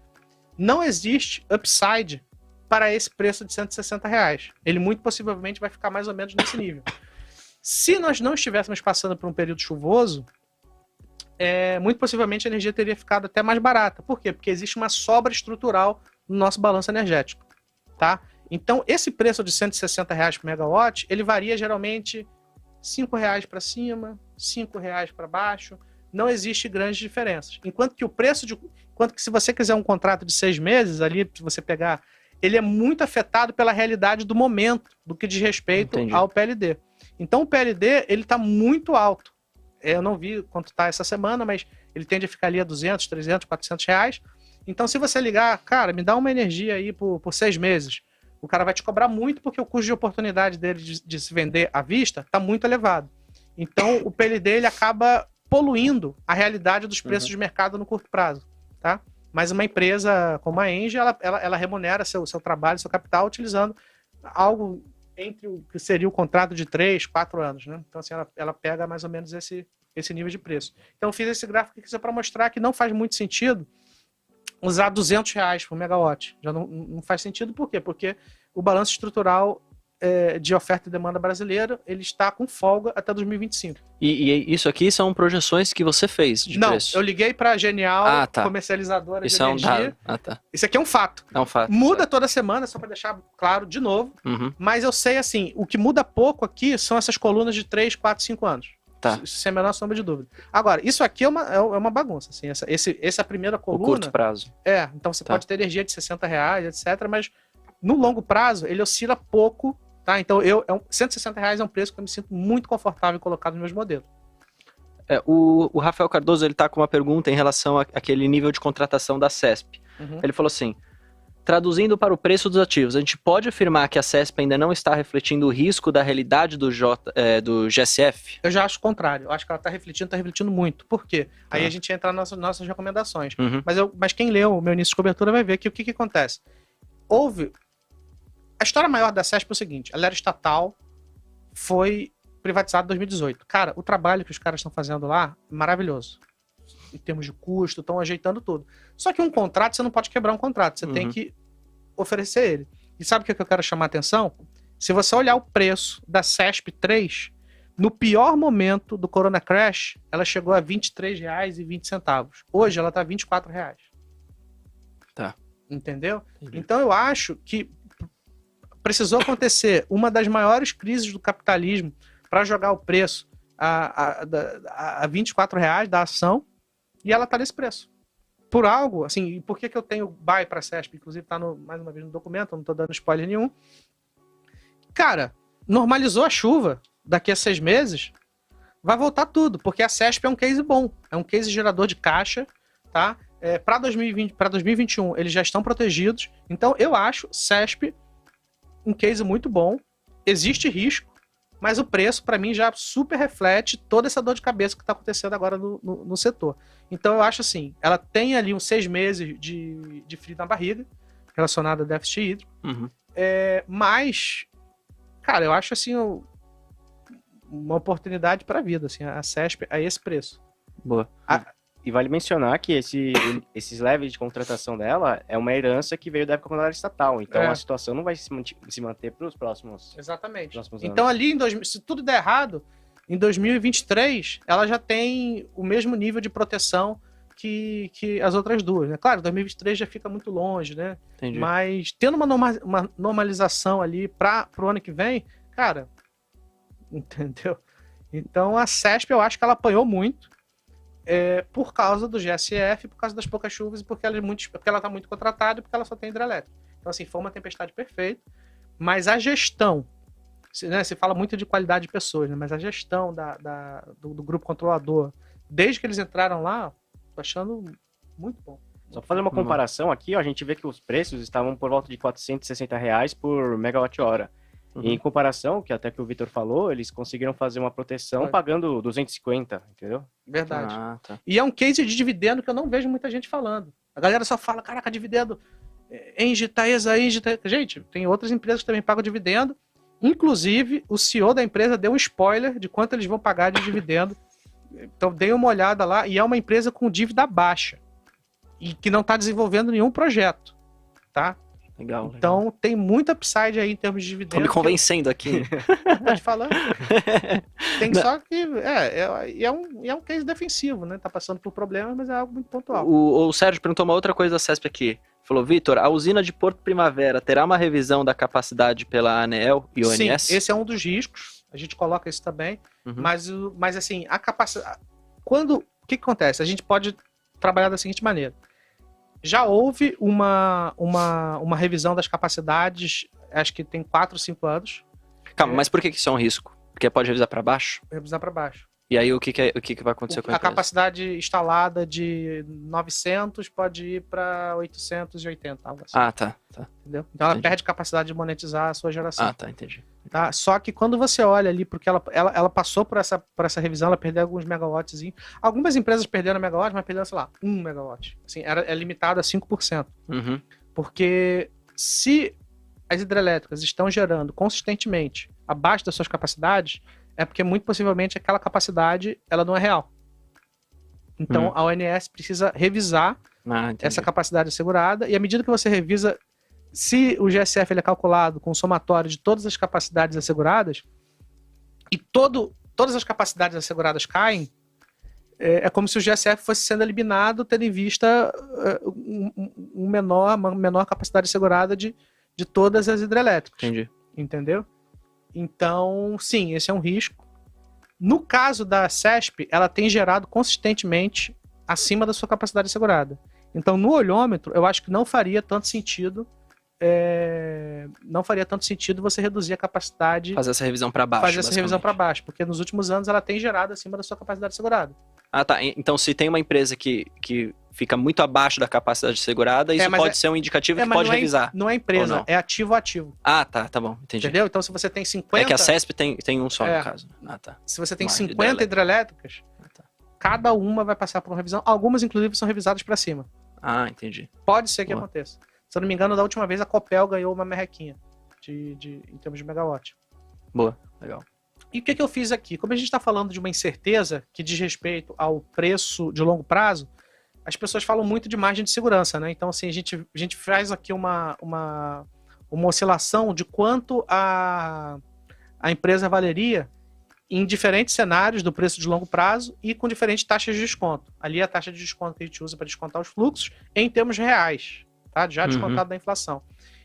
[SPEAKER 3] não existe upside para esse preço de R$160. Ele muito possivelmente vai ficar mais ou menos nesse nível. Se nós não estivéssemos passando por um período chuvoso, muito possivelmente a energia teria ficado até mais barata. Por quê? Porque existe uma sobra estrutural no nosso balanço energético. Tá? Então, esse preço de R$160 por megawatt, ele varia geralmente R$5 para cima, R$5 para baixo. Não existe grandes diferenças. Enquanto que se você quiser um contrato de 6 meses, ali, se você pegar, ele é muito afetado pela realidade do momento, do que diz respeito ao PLD. Então, o PLD, ele está muito alto. Eu não vi quanto está essa semana, mas ele tende a ficar ali a 200, 300, 400 reais. Então, se você ligar, cara, me dá uma energia aí por 6 meses, o cara vai te cobrar muito porque o custo de oportunidade dele de se vender à vista está muito elevado. Então, o PLD ele acaba poluindo a realidade dos preços de mercado no curto prazo. Tá? Mas uma empresa como a Engie, ela remunera seu trabalho, seu capital, utilizando algo entre o que seria o contrato de 3, 4 anos. Né? Então, assim, ela pega mais ou menos esse nível de preço. Então, eu fiz esse gráfico aqui para mostrar que não faz muito sentido usar R$200 por megawatt. Já não faz sentido, por quê? Porque o balanço estrutural de oferta e demanda brasileira, ele está com folga até 2025.
[SPEAKER 2] E isso aqui são projeções que você fez de preço?
[SPEAKER 3] Não, eu liguei para a Genial, comercializadora de energia.
[SPEAKER 2] É um dado.
[SPEAKER 3] Isso aqui é um fato.
[SPEAKER 2] É um fato.
[SPEAKER 3] Muda toda semana, só para deixar claro de novo. Mas eu sei, assim, o que muda pouco aqui são essas colunas de 3, 4, 5 anos.
[SPEAKER 2] Tá.
[SPEAKER 3] Sem a menor sombra de dúvida. Agora, isso aqui é uma bagunça. Assim, essa primeira coluna...
[SPEAKER 2] O curto prazo.
[SPEAKER 3] Então você pode ter energia de R$60, etc. Mas no longo prazo, ele oscila pouco. Tá? Então, R$160 é um preço que eu me sinto muito confortável em colocar nos meus modelos.
[SPEAKER 2] O Rafael Cardoso ele está com uma pergunta em relação àquele nível de contratação da CESP. Ele falou assim, traduzindo para o preço dos ativos, a gente pode afirmar que a CESP ainda não está refletindo o risco da realidade do GSF?
[SPEAKER 3] Eu já acho o contrário. Eu acho que ela está refletindo muito. Por quê? Aí a gente entra nas nossas recomendações. Mas quem leu o meu início de cobertura vai ver que o que acontece. A história maior da CESP é o seguinte, ela era estatal, foi privatizada em 2018. Cara, o trabalho que os caras estão fazendo lá é maravilhoso. Em termos de custo, estão ajeitando tudo. Só que um contrato, você não pode quebrar um contrato, você tem que oferecer ele. E sabe o que eu quero chamar a atenção? Se você olhar o preço da CESP 3, no pior momento do Corona Crash, ela chegou a R$ 23,20. Hoje ela está R$ 24,00.
[SPEAKER 2] Tá.
[SPEAKER 3] Entendeu? Então eu acho que precisou acontecer uma das maiores crises do capitalismo para jogar o preço a R$ 24,00 da ação e ela está nesse preço. Por algo, assim, e por que eu tenho buy para a CESP? Inclusive está mais uma vez no documento, eu não estou dando spoiler nenhum. Cara, normalizou a chuva, daqui a 6 meses, vai voltar tudo, porque a CESP é um case bom, é um case gerador de caixa, tá? Para 2021 eles já estão protegidos, então eu acho CESP um case muito bom, existe risco, mas o preço, para mim, já super reflete toda essa dor de cabeça que está acontecendo agora no setor. Então, eu acho assim, ela tem ali uns 6 meses de frio na barriga, relacionado a déficit hídrico, mas, cara, eu acho assim, uma oportunidade para a vida, assim, a CESP a esse preço.
[SPEAKER 2] Boa.
[SPEAKER 4] E vale mencionar que esses levels de contratação dela é uma herança que veio da época quando ela era estatal. Então a situação não vai se manter para os próximos.
[SPEAKER 3] Exatamente.
[SPEAKER 4] Próximos
[SPEAKER 3] então
[SPEAKER 4] anos.
[SPEAKER 3] Ali, se tudo der errado, em 2023, ela já tem o mesmo nível de proteção que as outras duas, né? Claro, 2023 já fica muito longe, né?
[SPEAKER 2] Entendi.
[SPEAKER 3] Mas tendo uma normalização ali para o ano que vem, cara, entendeu? Então a CESP, eu acho que ela apanhou muito. Por causa do GSF, por causa das poucas chuvas, e porque ela está muito contratada e porque ela só tem hidrelétrica. Então, assim, foi uma tempestade perfeita, mas a gestão, né, se fala muito de qualidade de pessoas, né, mas a gestão do grupo controlador, desde que eles entraram lá, tô achando muito bom.
[SPEAKER 4] Só para fazer uma comparação aqui, ó, a gente vê que os preços estavam por volta de R$ 460 por megawatt-hora. E em comparação, que até que o Vitor falou, eles conseguiram fazer uma proteção pagando 250, entendeu?
[SPEAKER 3] Verdade. Tá. E é um case de dividendo que eu não vejo muita gente falando. A galera só fala, caraca, dividendo, Engie, Taesa. Gente, tem outras empresas que também pagam dividendo. Inclusive, o CEO da empresa deu um spoiler de quanto eles vão pagar de dividendo. Então, dei uma olhada lá, e é uma empresa com dívida baixa. e que não está desenvolvendo nenhum projeto, tá?
[SPEAKER 2] Legal.
[SPEAKER 3] Então tem muita upside aí em termos de
[SPEAKER 2] Tô
[SPEAKER 3] dividendos.
[SPEAKER 2] me convencendo aqui.
[SPEAKER 3] Tô te falando. Tem só que é um case defensivo, né? Tá passando por problemas, mas é algo muito pontual.
[SPEAKER 2] O Sérgio perguntou uma outra coisa da CESP aqui. Falou, Vitor, a usina de Porto Primavera terá uma revisão da capacidade pela ANEEL e ONS?
[SPEAKER 3] Sim, esse é um dos riscos. A gente coloca isso também.
[SPEAKER 2] Uhum.
[SPEAKER 3] Mas assim, a capacidade... O que acontece? A gente pode trabalhar da seguinte maneira. Já houve uma revisão das capacidades, acho que tem 4 ou 5 anos.
[SPEAKER 2] Calma, mas por que isso é um risco? Porque pode revisar para baixo?
[SPEAKER 3] Revisar para baixo.
[SPEAKER 2] E aí o que vai acontecer com a
[SPEAKER 3] A
[SPEAKER 2] empresa?
[SPEAKER 3] capacidade instalada de 900 pode ir para 880, algo assim.
[SPEAKER 2] Ah, tá.
[SPEAKER 3] Entendeu? Então ela
[SPEAKER 2] Entendi.
[SPEAKER 3] perde capacidade de monetizar a sua geração.
[SPEAKER 2] Ah, tá, entendi.
[SPEAKER 3] Tá? Só que quando você olha ali, porque ela passou por essa revisão, ela perdeu alguns megawatts. Algumas empresas perderam megawatt, mas perderam, sei lá, 1 megawatt. Assim, é limitado a 5%.
[SPEAKER 2] Uhum.
[SPEAKER 3] Porque se as hidrelétricas estão gerando consistentemente abaixo das suas capacidades, é porque muito possivelmente aquela capacidade ela não é real. Então a ONS precisa revisar essa capacidade assegurada, e à medida que você revisa, se o GSF ele é calculado com o somatório de todas as capacidades asseguradas, e todas as capacidades asseguradas caem, é como se o GSF fosse sendo eliminado, tendo em vista uma menor capacidade assegurada de todas as hidrelétricas.
[SPEAKER 2] Entendi.
[SPEAKER 3] Entendeu? Então, sim, esse é um risco. No caso da CESP, ela tem gerado consistentemente acima da sua capacidade assegurada. Então, no olhômetro, eu acho que não faria tanto sentido você reduzir a capacidade,
[SPEAKER 2] Fazer essa revisão para baixo.
[SPEAKER 3] fazer essa revisão para baixo, porque nos últimos anos ela tem gerado acima da sua capacidade assegurada.
[SPEAKER 2] Ah, tá. Então, se tem uma empresa que fica muito abaixo da capacidade assegurada, isso pode ser um indicativo que
[SPEAKER 3] mas
[SPEAKER 2] pode
[SPEAKER 3] não
[SPEAKER 2] revisar.
[SPEAKER 3] Não é empresa,
[SPEAKER 2] não?
[SPEAKER 3] é ativo a ativo.
[SPEAKER 2] Ah, tá bom, entendi.
[SPEAKER 3] Entendeu? Então, se você tem 50...
[SPEAKER 2] É que a CESP tem um só, no caso. Ah, tá.
[SPEAKER 3] Se você tem
[SPEAKER 2] Uma
[SPEAKER 3] 50 hidrelétricas,
[SPEAKER 2] tá.
[SPEAKER 3] cada uma vai passar por uma revisão. Algumas, inclusive, são revisadas para cima.
[SPEAKER 2] Ah, entendi.
[SPEAKER 3] Pode ser que
[SPEAKER 2] Boa.
[SPEAKER 3] aconteça. Se eu não me engano, da última vez a Copel ganhou uma merrequinha em termos de megawatt.
[SPEAKER 2] Boa, legal.
[SPEAKER 3] E o que eu fiz aqui? Como a gente está falando de uma incerteza que diz respeito ao preço de longo prazo, as pessoas falam muito de margem de segurança, né? Então, assim, a gente faz aqui uma oscilação de quanto a empresa valeria em diferentes cenários do preço de longo prazo e com diferentes taxas de desconto. Ali é a taxa de desconto que a gente usa para descontar os fluxos em termos reais, tá? Já descontado da inflação.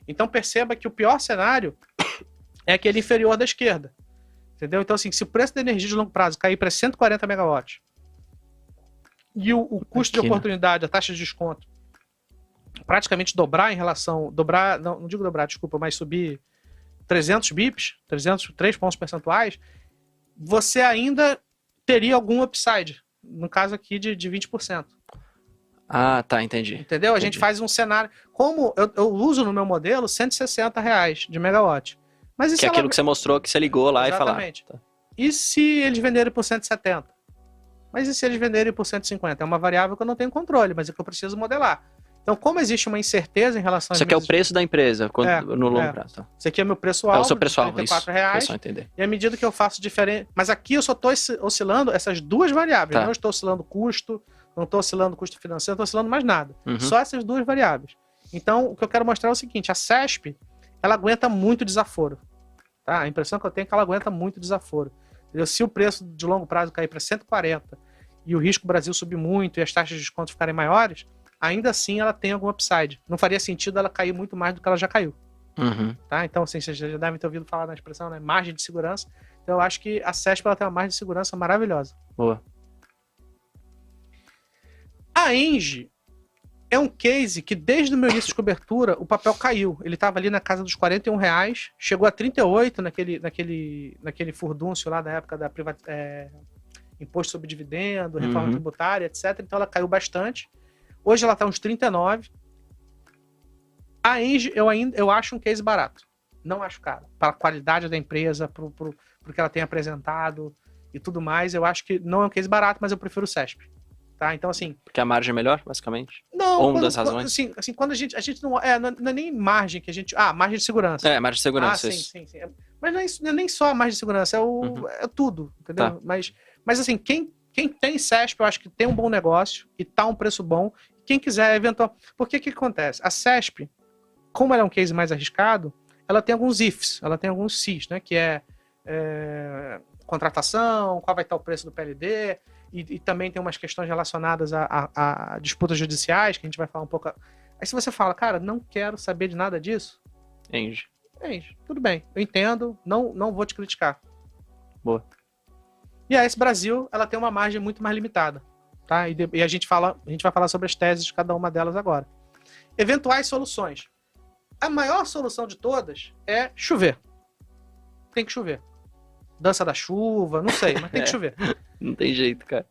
[SPEAKER 3] Então, perceba que o pior cenário é aquele inferior da esquerda. Entendeu? Então, assim, se o preço da energia de longo prazo cair para 140 megawatts e o custo de oportunidade, a taxa de desconto, praticamente dobrar em relação... Não digo dobrar, desculpa, mas subir 300 bips, 3 pontos percentuais, você ainda teria algum upside. No caso aqui de 20%.
[SPEAKER 2] Ah, tá, entendi.
[SPEAKER 3] Entendeu? A gente faz um cenário... Como eu uso no meu modelo R$160 de megawatt. Mas
[SPEAKER 2] que é aquilo que você mostrou, que você ligou lá
[SPEAKER 3] Exatamente.
[SPEAKER 2] E falou. Tá.
[SPEAKER 3] E se eles venderem por 170? Mas e se eles venderem por 150? É uma variável que eu não tenho controle, mas é que eu preciso modelar. Então, como existe uma incerteza em relação às
[SPEAKER 2] Isso aqui é o preço da empresa no longo prazo. Tá.
[SPEAKER 3] Isso aqui é meu preço alvo,
[SPEAKER 2] é o seu preço alvo,
[SPEAKER 3] R$34.
[SPEAKER 2] Foi só entender.
[SPEAKER 3] E à medida que eu faço diferente... Mas aqui eu só estou oscilando essas duas variáveis.
[SPEAKER 2] Tá.
[SPEAKER 3] Não estou oscilando custo, não estou oscilando custo financeiro, não estou oscilando mais nada. Só essas duas variáveis. Então, o que eu quero mostrar é o seguinte. A CESP, ela aguenta muito desaforo. Tá? A impressão que eu tenho é que ela aguenta muito desaforo. Entendeu? Se o preço de longo prazo cair para 140 e o risco Brasil subir muito e as taxas de desconto ficarem maiores, ainda assim ela tem algum upside. Não faria sentido ela cair muito mais do que ela já caiu. Tá? Então, assim, vocês já devem ter ouvido falar na expressão, né? Margem de segurança. Então, eu acho que a CESP ela tem uma margem de segurança maravilhosa.
[SPEAKER 2] Boa.
[SPEAKER 3] A Engie é um case que desde o meu início de cobertura o papel caiu. Ele estava ali na casa dos R$41, chegou a 38 naquele furdúncio lá da época da imposto sobre dividendo, reforma tributária, etc. Então ela caiu bastante. Hoje ela está uns 39. A Engie eu acho um case barato. Não acho caro. Para a qualidade da empresa, pro que ela tem apresentado e tudo mais, eu acho que não é um case barato, mas eu prefiro o CESP. Tá? Então, assim...
[SPEAKER 2] Porque a margem é melhor, basicamente?
[SPEAKER 3] Não,
[SPEAKER 2] ou uma das razões?
[SPEAKER 3] Assim, quando a gente não é nem margem que a gente... margem de segurança.
[SPEAKER 2] Margem de segurança,
[SPEAKER 3] sim,
[SPEAKER 2] isso.
[SPEAKER 3] sim. Mas não é nem só a margem de segurança, é tudo, entendeu?
[SPEAKER 2] Tá.
[SPEAKER 3] Mas assim, quem tem CESP, eu acho que tem um bom negócio e tá um preço bom, quem quiser, eventual. Porque o que acontece? A CESP, como ela é um case mais arriscado, ela tem alguns ifs, ela tem alguns sis, né? Que é contratação, qual vai estar o preço do PLD, e também tem umas questões relacionadas a disputas judiciais, que a gente vai falar um pouco. Aí se você fala, cara, não quero saber de nada disso,
[SPEAKER 2] Entendi.
[SPEAKER 3] tudo bem, eu entendo, não vou te criticar.
[SPEAKER 2] Boa.
[SPEAKER 3] E a AS Brasil, ela tem uma margem muito mais limitada, tá? E a gente vai falar sobre as teses de cada uma delas agora. Eventuais soluções. A maior solução de todas é chover. Tem que chover. Dança da chuva, não sei, mas tem que chover.
[SPEAKER 2] Não tem jeito, cara.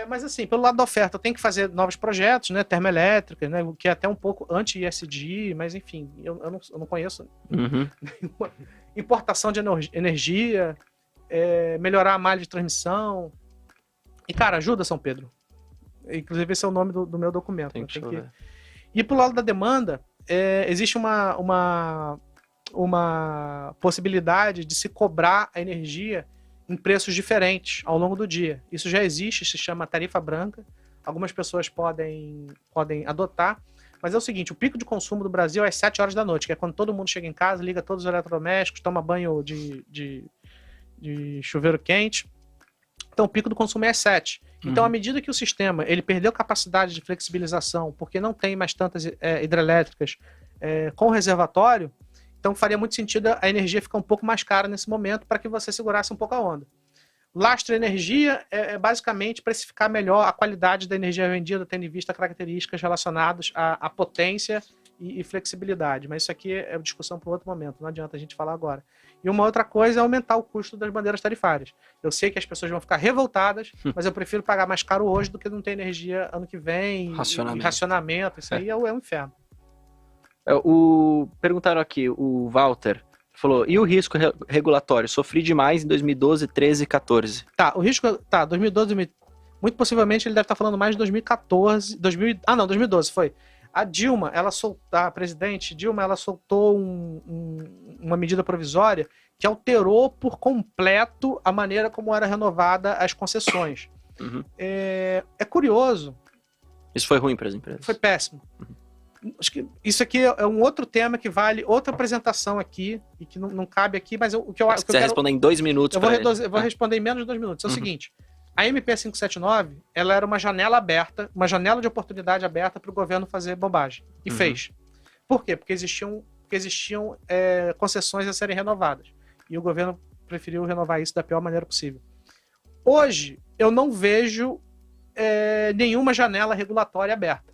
[SPEAKER 3] Mas assim, pelo lado da oferta, tem que fazer novos projetos, né? Termoelétricas, né? O que é até um pouco anti-ESG, mas enfim, eu não conheço nenhuma importação de energia, melhorar a malha de transmissão. E, cara, ajuda São Pedro. Inclusive, esse é o nome do meu documento.
[SPEAKER 2] Tem que chover.
[SPEAKER 3] E pro lado da demanda, existe uma possibilidade de se cobrar a energia em preços diferentes ao longo do dia. Isso já existe, se chama tarifa branca. Algumas pessoas podem adotar. Mas é o seguinte, o pico de consumo do Brasil é às 7 horas da noite, que é quando todo mundo chega em casa, liga todos os eletrodomésticos, toma banho de chuveiro quente. Então o pico do consumo é às 7. Então, à medida que o sistema ele perdeu capacidade de flexibilização, porque não tem mais tantas hidrelétricas com reservatório, então faria muito sentido a energia ficar um pouco mais cara nesse momento para que você segurasse um pouco a onda. Lastro energia é basicamente precificar melhor a qualidade da energia vendida, tendo em vista características relacionadas à potência e flexibilidade. Mas isso aqui é discussão para outro momento, não adianta a gente falar agora. E uma outra coisa é aumentar o custo das bandeiras tarifárias. Eu sei que as pessoas vão ficar revoltadas, mas eu prefiro pagar mais caro hoje do que não ter energia ano que vem. Racionamento. Isso aí é um inferno.
[SPEAKER 2] Perguntaram aqui, o Walter falou, e o risco regulatório? Sofri demais em 2012, 13 e 14.
[SPEAKER 3] Tá, o risco... Tá, 2012... Muito possivelmente ele deve estar falando mais de 2014... 2012 foi. A Dilma, a presidente Dilma, ela soltou uma medida provisória que alterou por completo a maneira como era renovada as concessões. É curioso.
[SPEAKER 2] Isso foi ruim para as empresas?
[SPEAKER 3] Foi péssimo. Acho que isso aqui é um outro tema que vale outra apresentação aqui, e que não cabe aqui, mas o que eu acho que eu quero...
[SPEAKER 2] responder em 2 minutos.
[SPEAKER 3] Eu vou responder em menos de 2 minutos. É o seguinte, a MP 579, ela era uma janela aberta, uma janela de oportunidade aberta para o governo fazer bobagem. E fez. Por quê? Porque existiam concessões a serem renovadas. E o governo preferiu renovar isso da pior maneira possível. Hoje, eu não vejo nenhuma janela regulatória aberta.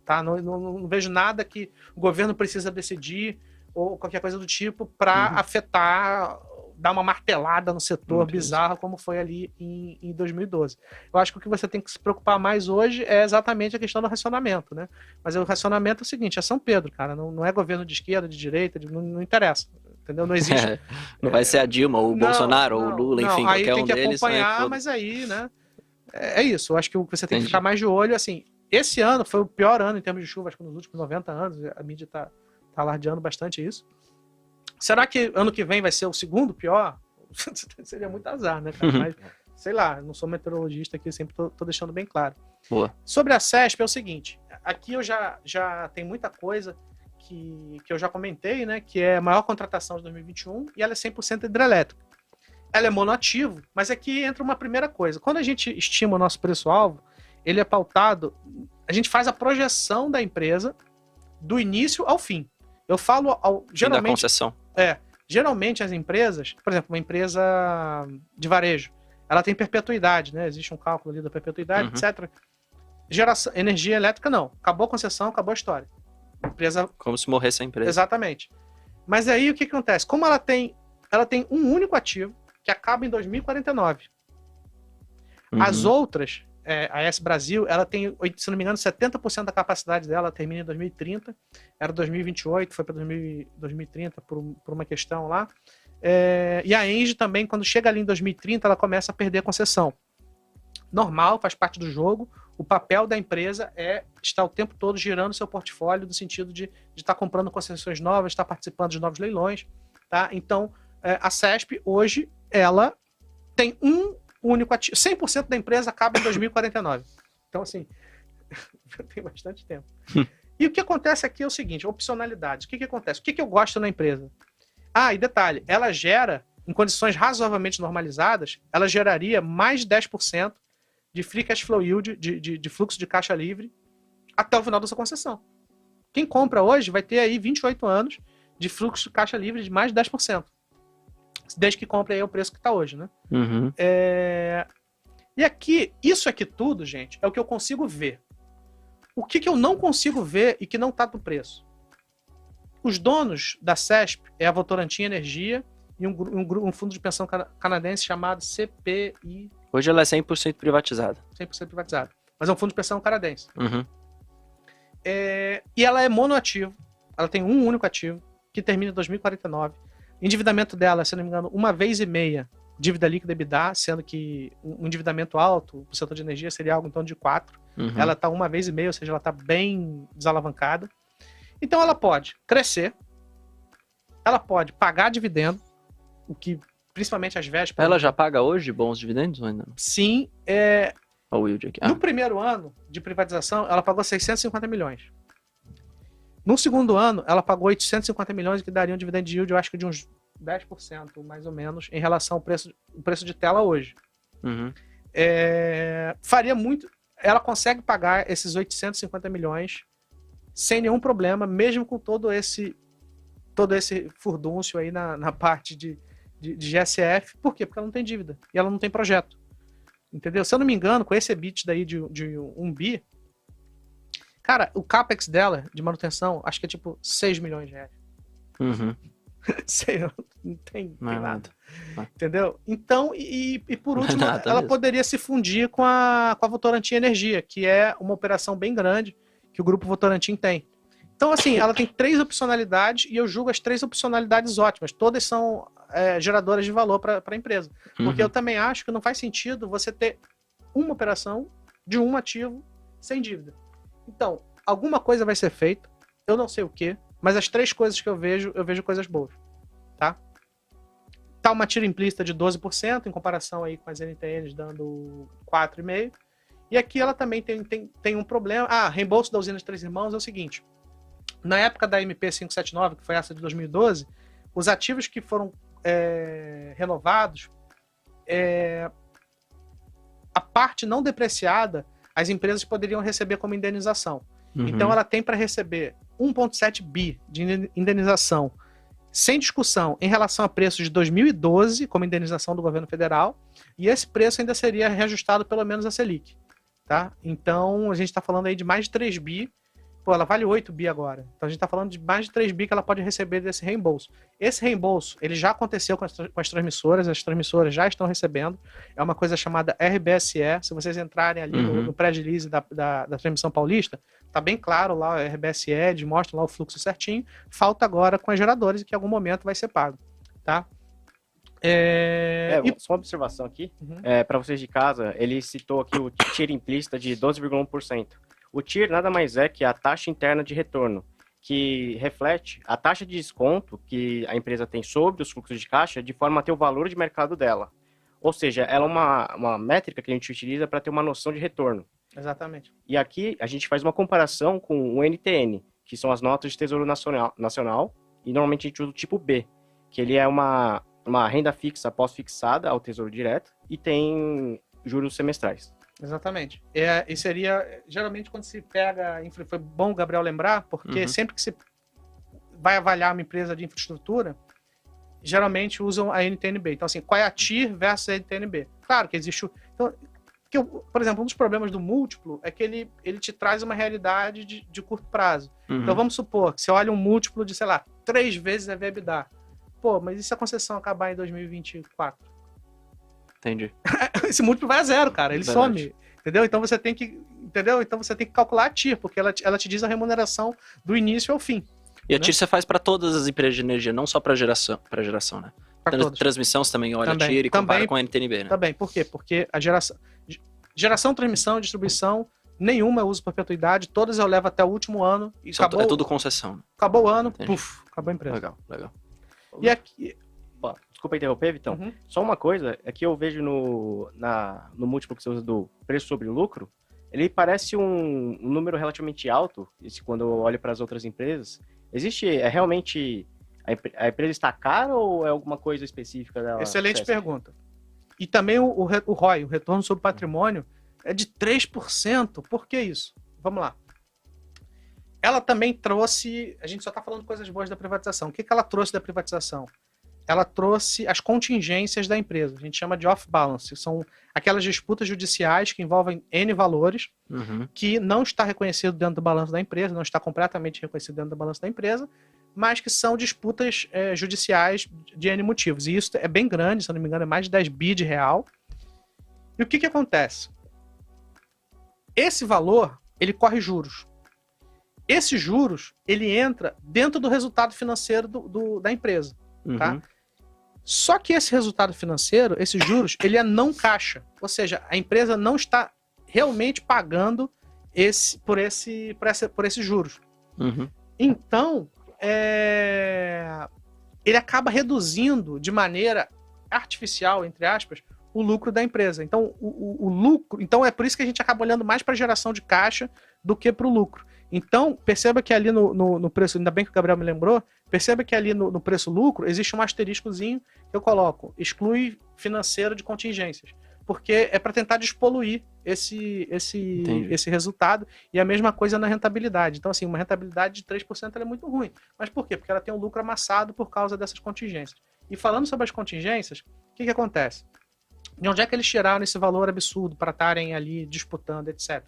[SPEAKER 3] Tá? Não vejo nada que o governo precisa decidir ou qualquer coisa do tipo para afetar, dar uma martelada no setor bizarro como foi ali em 2012. Eu acho que o que você tem que se preocupar mais hoje é exatamente a questão do racionamento, né? Mas o racionamento é o seguinte, é São Pedro, cara, não é governo de esquerda, de direita, não interessa, entendeu? Não existe.
[SPEAKER 2] Não vai ser a Dilma, ou o Bolsonaro, ou o Lula, enfim,
[SPEAKER 3] aí
[SPEAKER 2] qualquer um deles.
[SPEAKER 3] Aí tem que acompanhar, mas aí, né? É isso, eu acho que você tem que ficar mais de olho, assim. Esse ano foi o pior ano em termos de chuva, acho que nos últimos 90 anos, a mídia tá alardeando bastante isso. Será que ano que vem vai ser o segundo pior? Seria muito azar, né, cara? Mas, sei lá, não sou meteorologista aqui, sempre tô deixando bem claro.
[SPEAKER 2] Boa.
[SPEAKER 3] Sobre a CESP é o seguinte, aqui eu já tem muita coisa que eu já comentei, né, que é a maior contratação de 2021 e ela é 100% hidrelétrica. Ela é monoativo, mas aqui entra uma primeira coisa. Quando a gente estima o nosso preço-alvo, ele é pautado, a gente faz a projeção da empresa do início ao fim. Eu falo geralmente...
[SPEAKER 2] Da concessão.
[SPEAKER 3] Geralmente as empresas, por exemplo, uma empresa de varejo, ela tem perpetuidade, né? Existe um cálculo ali da perpetuidade, etc. Energia elétrica não. Acabou a concessão, acabou a história. Empresa...
[SPEAKER 2] Como se morresse a empresa.
[SPEAKER 3] Exatamente. Mas aí o que acontece? Como ela tem um único ativo que acaba em 2049. As outras... a AS Brasil, ela tem, se não me engano, 70% da capacidade dela termina em 2030, era 2028, foi para 2030 por uma questão lá. E a Engie também, quando chega ali em 2030, ela começa a perder a concessão. Normal, faz parte do jogo. O papel da empresa é estar o tempo todo girando seu portfólio, no sentido de estar comprando concessões novas, estar participando de novos leilões. Tá? Então, a CESP, hoje, ela tem um único ativo. 100% da empresa acaba em 2049. Então, assim, Tem bastante tempo. E o que acontece aqui é o seguinte, opcionalidade. O que acontece? O que eu gosto na empresa? E detalhe, ela gera, em condições razoavelmente normalizadas, ela geraria mais de 10% de free cash flow yield, de fluxo de caixa livre, até o final da sua concessão. Quem compra hoje vai ter aí 28 anos de fluxo de caixa livre de mais de 10%. Desde que compre aí o preço que está hoje, né?
[SPEAKER 2] Uhum.
[SPEAKER 3] E aqui, isso aqui tudo, gente, é o que eu consigo ver. O que eu não consigo ver e que não está no preço? Os donos da CESP é a Votorantim Energia e um fundo de pensão canadense chamado CPI.
[SPEAKER 2] Hoje ela é 100% privatizada.
[SPEAKER 3] 100% privatizado. Mas é um fundo de pensão canadense.
[SPEAKER 2] Uhum.
[SPEAKER 3] E ela é monoativo. Ela tem um único ativo, que termina em 2049. Endividamento dela, se não me engano, 1,5 vezes dívida líquida EBITDA, sendo que um endividamento alto para o setor de energia seria algo em torno de 4.
[SPEAKER 2] Uhum.
[SPEAKER 3] Ela está 1,5 vezes, ou seja, ela está bem desalavancada. Então ela pode crescer, ela pode pagar dividendo, o que principalmente as vésperas...
[SPEAKER 2] Ela já paga hoje bons dividendos ou ainda não?
[SPEAKER 3] Sim.
[SPEAKER 2] Olha o yield aqui.
[SPEAKER 3] No primeiro ano de privatização, ela pagou 650 milhões. No segundo ano, ela pagou 850 milhões, que daria um dividend yield, eu acho que de uns 10%, mais ou menos, em relação ao preço de tela hoje.
[SPEAKER 2] Uhum.
[SPEAKER 3] Faria muito... Ela consegue pagar esses 850 milhões sem nenhum problema, mesmo com todo esse furdúncio aí na parte de GSF. Por quê? Porque ela não tem dívida e ela não tem projeto. Entendeu? Se eu não me engano, com esse EBITDA daí de 1 bi, cara, o CAPEX dela de manutenção, acho que é tipo 6 milhões de reais.
[SPEAKER 2] Uhum.
[SPEAKER 3] Sei, não tem nada.
[SPEAKER 2] Não.
[SPEAKER 3] Entendeu? Então, e por último, ela
[SPEAKER 2] mesmo.
[SPEAKER 3] poderia se fundir com a Votorantim Energia, que é uma operação bem grande que o grupo Votorantim tem. Então, assim, ela tem 3 opcionalidades e eu julgo as 3 opcionalidades ótimas. Todas são geradoras de valor para a empresa. Porque eu também acho que não faz sentido você ter uma operação de um ativo sem dívida. Então, alguma coisa vai ser feita, eu não sei o quê, mas as 3 coisas que eu vejo coisas boas, tá? Tá uma tira implícita de 12%, em comparação aí com as NTNs dando 4,5%. E aqui ela também tem um problema. Reembolso da usina de Três Irmãos é o seguinte. Na época da MP 579, que foi essa de 2012, os ativos que foram renovados, a parte não depreciada, as empresas poderiam receber como indenização.
[SPEAKER 2] Uhum.
[SPEAKER 3] Então ela tem para receber 1,7 bi de indenização sem discussão em relação a preços de 2012, como indenização do governo federal, e esse preço ainda seria reajustado pelo menos a Selic. Tá? Então a gente está falando aí de mais de 3 bi. Pô, ela vale 8 bi agora. Então a gente está falando de mais de 3 bi que ela pode receber desse reembolso. Esse reembolso, ele já aconteceu com as transmissoras já estão recebendo. É uma coisa chamada RBSE. Se vocês entrarem ali no pré-release da transmissão paulista, tá bem claro lá o RBSE, eles mostram lá o fluxo certinho. Falta agora com as geradoras, que em algum momento vai ser pago. Tá?
[SPEAKER 4] Só uma observação aqui. Para vocês de casa, ele citou aqui o TIR implícita de 12,1%. O TIR nada mais é que a taxa interna de retorno, que reflete a taxa de desconto que a empresa tem sobre os fluxos de caixa de forma a ter o valor de mercado dela. Ou seja, ela é uma métrica que a gente utiliza para ter uma noção de retorno.
[SPEAKER 3] Exatamente.
[SPEAKER 4] E aqui a gente faz uma comparação com o NTN, que são as notas de Tesouro Nacional, e normalmente a gente usa o tipo B, que ele é uma renda fixa pós-fixada ao Tesouro Direto e tem juros semestrais.
[SPEAKER 3] Exatamente. E seria, geralmente, quando se pega... Foi bom o Gabriel lembrar, porque sempre que se vai avaliar uma empresa de infraestrutura, geralmente usam a NTNB. Então, assim, qual é a TIR versus a NTNB? Claro que existe... Então, por exemplo, um dos problemas do múltiplo é que ele te traz uma realidade de curto prazo. Então, vamos supor que você olha um múltiplo de, sei lá, 3 vezes a EBITDA. Pô, mas e se a concessão acabar em 2024?
[SPEAKER 2] Entendi.
[SPEAKER 3] Esse múltiplo vai a 0, cara. Ele some. Entendeu? Então você tem que calcular a TIR, porque ela te diz a remuneração do início ao fim.
[SPEAKER 2] E a TIR você faz para todas as empresas de energia, não só para geração, né? Transmissão você também olha a TIR e compara com a NTNB, né?
[SPEAKER 3] Também. Por quê? Porque a geração, transmissão e distribuição, nenhuma eu uso perpetuidade, todas eu levo até o último ano. E acabou,
[SPEAKER 2] é tudo concessão.
[SPEAKER 3] Acabou o ano, puf, acabou a empresa.
[SPEAKER 2] Legal.
[SPEAKER 3] E aqui...
[SPEAKER 4] Desculpa interromper, Vitão. Só uma coisa, é que eu vejo no múltiplo que você usa do preço sobre lucro, ele parece um número relativamente alto, quando eu olho para as outras empresas. Realmente, a empresa está cara ou é alguma coisa específica dela?
[SPEAKER 3] Excelente pergunta. E também o ROI, o retorno sobre patrimônio, é de 3%. Por que isso? Vamos lá. Ela também trouxe... A gente só está falando coisas boas da privatização. O que ela trouxe da privatização? Ela trouxe as contingências da empresa. A gente chama de off-balance. São aquelas disputas judiciais que envolvem N valores, que não está reconhecido dentro do balanço da empresa, não está completamente reconhecido dentro do balanço da empresa, mas que são disputas judiciais de N motivos. E isso é bem grande, se eu não me engano, é mais de 10 bi de real. E o que acontece? Esse valor, ele corre juros. Esses juros, ele entra dentro do resultado financeiro da empresa. Tá? Só que esse resultado financeiro, esses juros, ele é não caixa. Ou seja, a empresa não está realmente pagando por esses juros. Então, ele acaba reduzindo de maneira artificial, entre aspas, o lucro da empresa. Então, o lucro... Então, é por isso que a gente acaba olhando mais para a geração de caixa do que para o lucro. Então, perceba que ali no preço, ainda bem que o Gabriel me lembrou, perceba que ali no preço-lucro existe um asteriscozinho que eu coloco, exclui financeiro de contingências, porque é para tentar despoluir esse resultado, e a mesma coisa na rentabilidade. Então, assim, uma rentabilidade de 3% ela é muito ruim. Mas por quê? Porque ela tem um lucro amassado por causa dessas contingências. E falando sobre as contingências, o que acontece? De onde é que eles tiraram esse valor absurdo para estarem ali disputando, etc.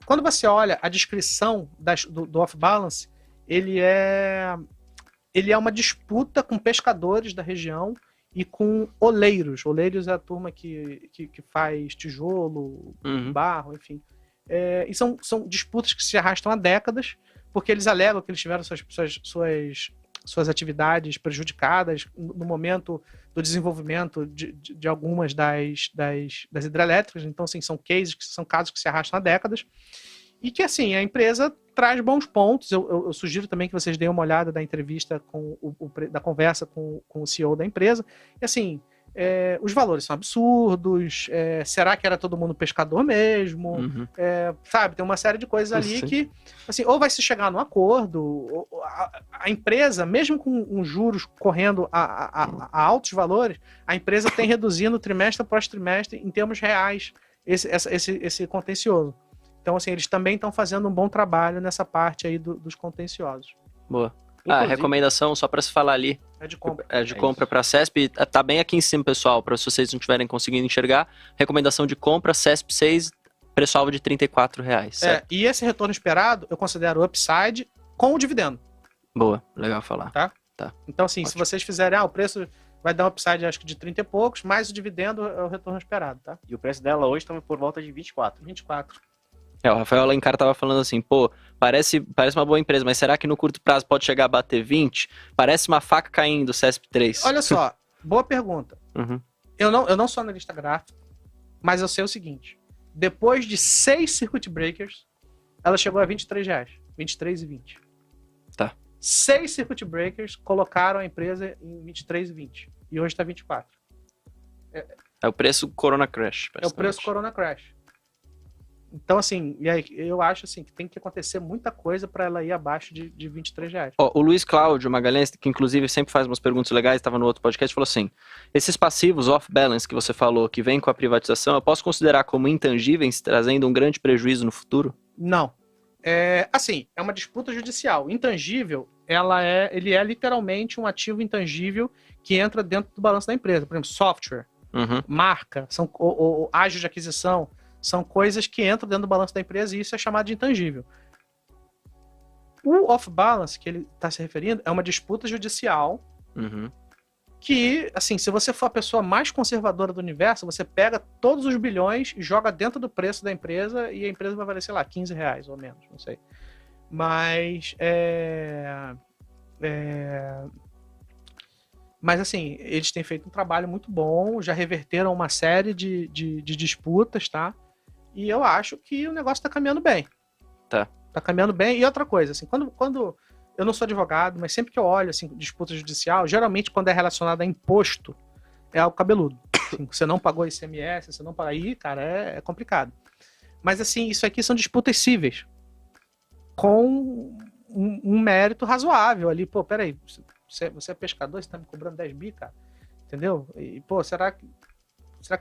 [SPEAKER 3] Quando você olha a descrição do off-balance, ele é uma disputa com pescadores da região e com oleiros. Oleiros é a turma que faz tijolo, barro, enfim. E são disputas que se arrastam há décadas, porque eles alegam que eles tiveram suas atividades prejudicadas no momento do desenvolvimento de algumas das hidrelétricas. Então, assim, são casos que se arrastam há décadas. E que, assim, a empresa traz bons pontos. Eu sugiro também que vocês deem uma olhada da entrevista, da conversa com o CEO da empresa. E, assim, os valores são absurdos. Será que era todo mundo pescador mesmo? Sabe, tem uma série de coisas ali que, assim, ou vai se chegar num acordo, a empresa, mesmo com juros correndo a altos valores, a empresa tem reduzindo trimestre após trimestre, em termos reais, esse contencioso. Então, assim, eles também estão fazendo um bom trabalho nessa parte aí dos contenciosos.
[SPEAKER 2] Boa. A recomendação, só para se falar ali,
[SPEAKER 3] é de compra.
[SPEAKER 2] Compra para a CESP. Tá bem aqui em cima, pessoal, para se vocês não estiverem conseguindo enxergar. Recomendação de compra, CESP 6, preço-alvo de R$34. Certo?
[SPEAKER 3] E esse retorno esperado, eu considero upside com o dividendo.
[SPEAKER 2] Boa, legal falar.
[SPEAKER 3] Tá? Então, assim,
[SPEAKER 2] Ótimo.
[SPEAKER 3] Se vocês fizerem, o preço vai dar um upside, acho que de 30 e poucos, mais o dividendo é o retorno esperado, tá?
[SPEAKER 4] E o preço dela hoje está por volta de 24.
[SPEAKER 3] 24.
[SPEAKER 2] O Rafael Alencar tava falando assim, parece uma boa empresa, mas será que no curto prazo pode chegar a bater 20? Parece uma faca caindo, CESP 3.
[SPEAKER 3] Olha só, boa pergunta. Eu não sou analista gráfico, mas eu sei o seguinte, depois de 6 circuit breakers, ela chegou a R$23, 23,20.
[SPEAKER 2] Tá.
[SPEAKER 3] 6 circuit breakers colocaram a empresa em 23,20. E hoje está 24.
[SPEAKER 2] É o preço Corona Crash.
[SPEAKER 3] É o preço Corona Crash. Então, assim, e aí, eu acho assim, que tem que acontecer muita coisa para ela ir abaixo de R$23.
[SPEAKER 2] O Luiz Cláudio Magalhães, que inclusive sempre faz umas perguntas legais, estava no outro podcast, falou assim, esses passivos off-balance que você falou, que vem com a privatização, eu posso considerar como intangíveis, trazendo um grande prejuízo no futuro?
[SPEAKER 3] Não. Assim, é uma disputa judicial. Intangível, ele é literalmente um ativo intangível que entra dentro do balanço da empresa. Por exemplo, software, marca, ou ágio de aquisição, são coisas que entram dentro do balanço da empresa e isso é chamado de intangível. O off-balance que ele está se referindo é uma disputa judicial que, assim, se você for a pessoa mais conservadora do universo, você pega todos os bilhões e joga dentro do preço da empresa e a empresa vai valer, sei lá, R$15 ou menos, não sei. Mas, mas assim, eles têm feito um trabalho muito bom, já reverteram uma série de disputas, tá? E eu acho que o negócio tá caminhando bem.
[SPEAKER 2] Tá
[SPEAKER 3] caminhando bem. E outra coisa, assim, quando eu não sou advogado, mas sempre que eu olho, assim, disputa judicial, geralmente quando é relacionado a imposto, é algo cabeludo. Assim, você não pagou ICMS, você não pagou aí, cara, é complicado. Mas, assim, isso aqui são disputas cíveis. Com um mérito razoável ali. Pô, peraí, você é pescador, você tá me cobrando 10 bi, cara? Entendeu? E, pô, será que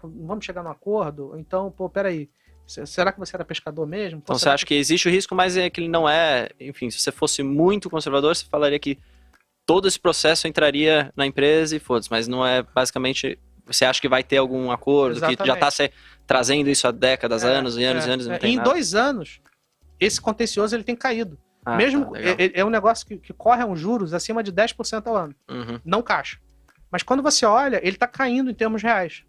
[SPEAKER 3] não vamos chegar num acordo? Então, pô, peraí, será que você era pescador mesmo? Pô,
[SPEAKER 2] Então você acha que existe o risco, mas é que ele não é... Enfim, se você fosse muito conservador, você falaria que todo esse processo entraria na empresa e foda-se, mas não é basicamente... Você acha que vai ter algum acordo,
[SPEAKER 3] Exatamente.
[SPEAKER 2] que já está trazendo isso há décadas, anos e anos e anos, e não tem
[SPEAKER 3] em
[SPEAKER 2] nada?
[SPEAKER 3] 2 anos, esse contencioso ele tem caído.
[SPEAKER 2] Ah,
[SPEAKER 3] Mesmo
[SPEAKER 2] tá, legal.
[SPEAKER 3] é um negócio que corre a uns juros acima de 10% ao ano.
[SPEAKER 2] Uhum,
[SPEAKER 3] Não caixa. Mas quando você olha, ele está caindo em termos reais.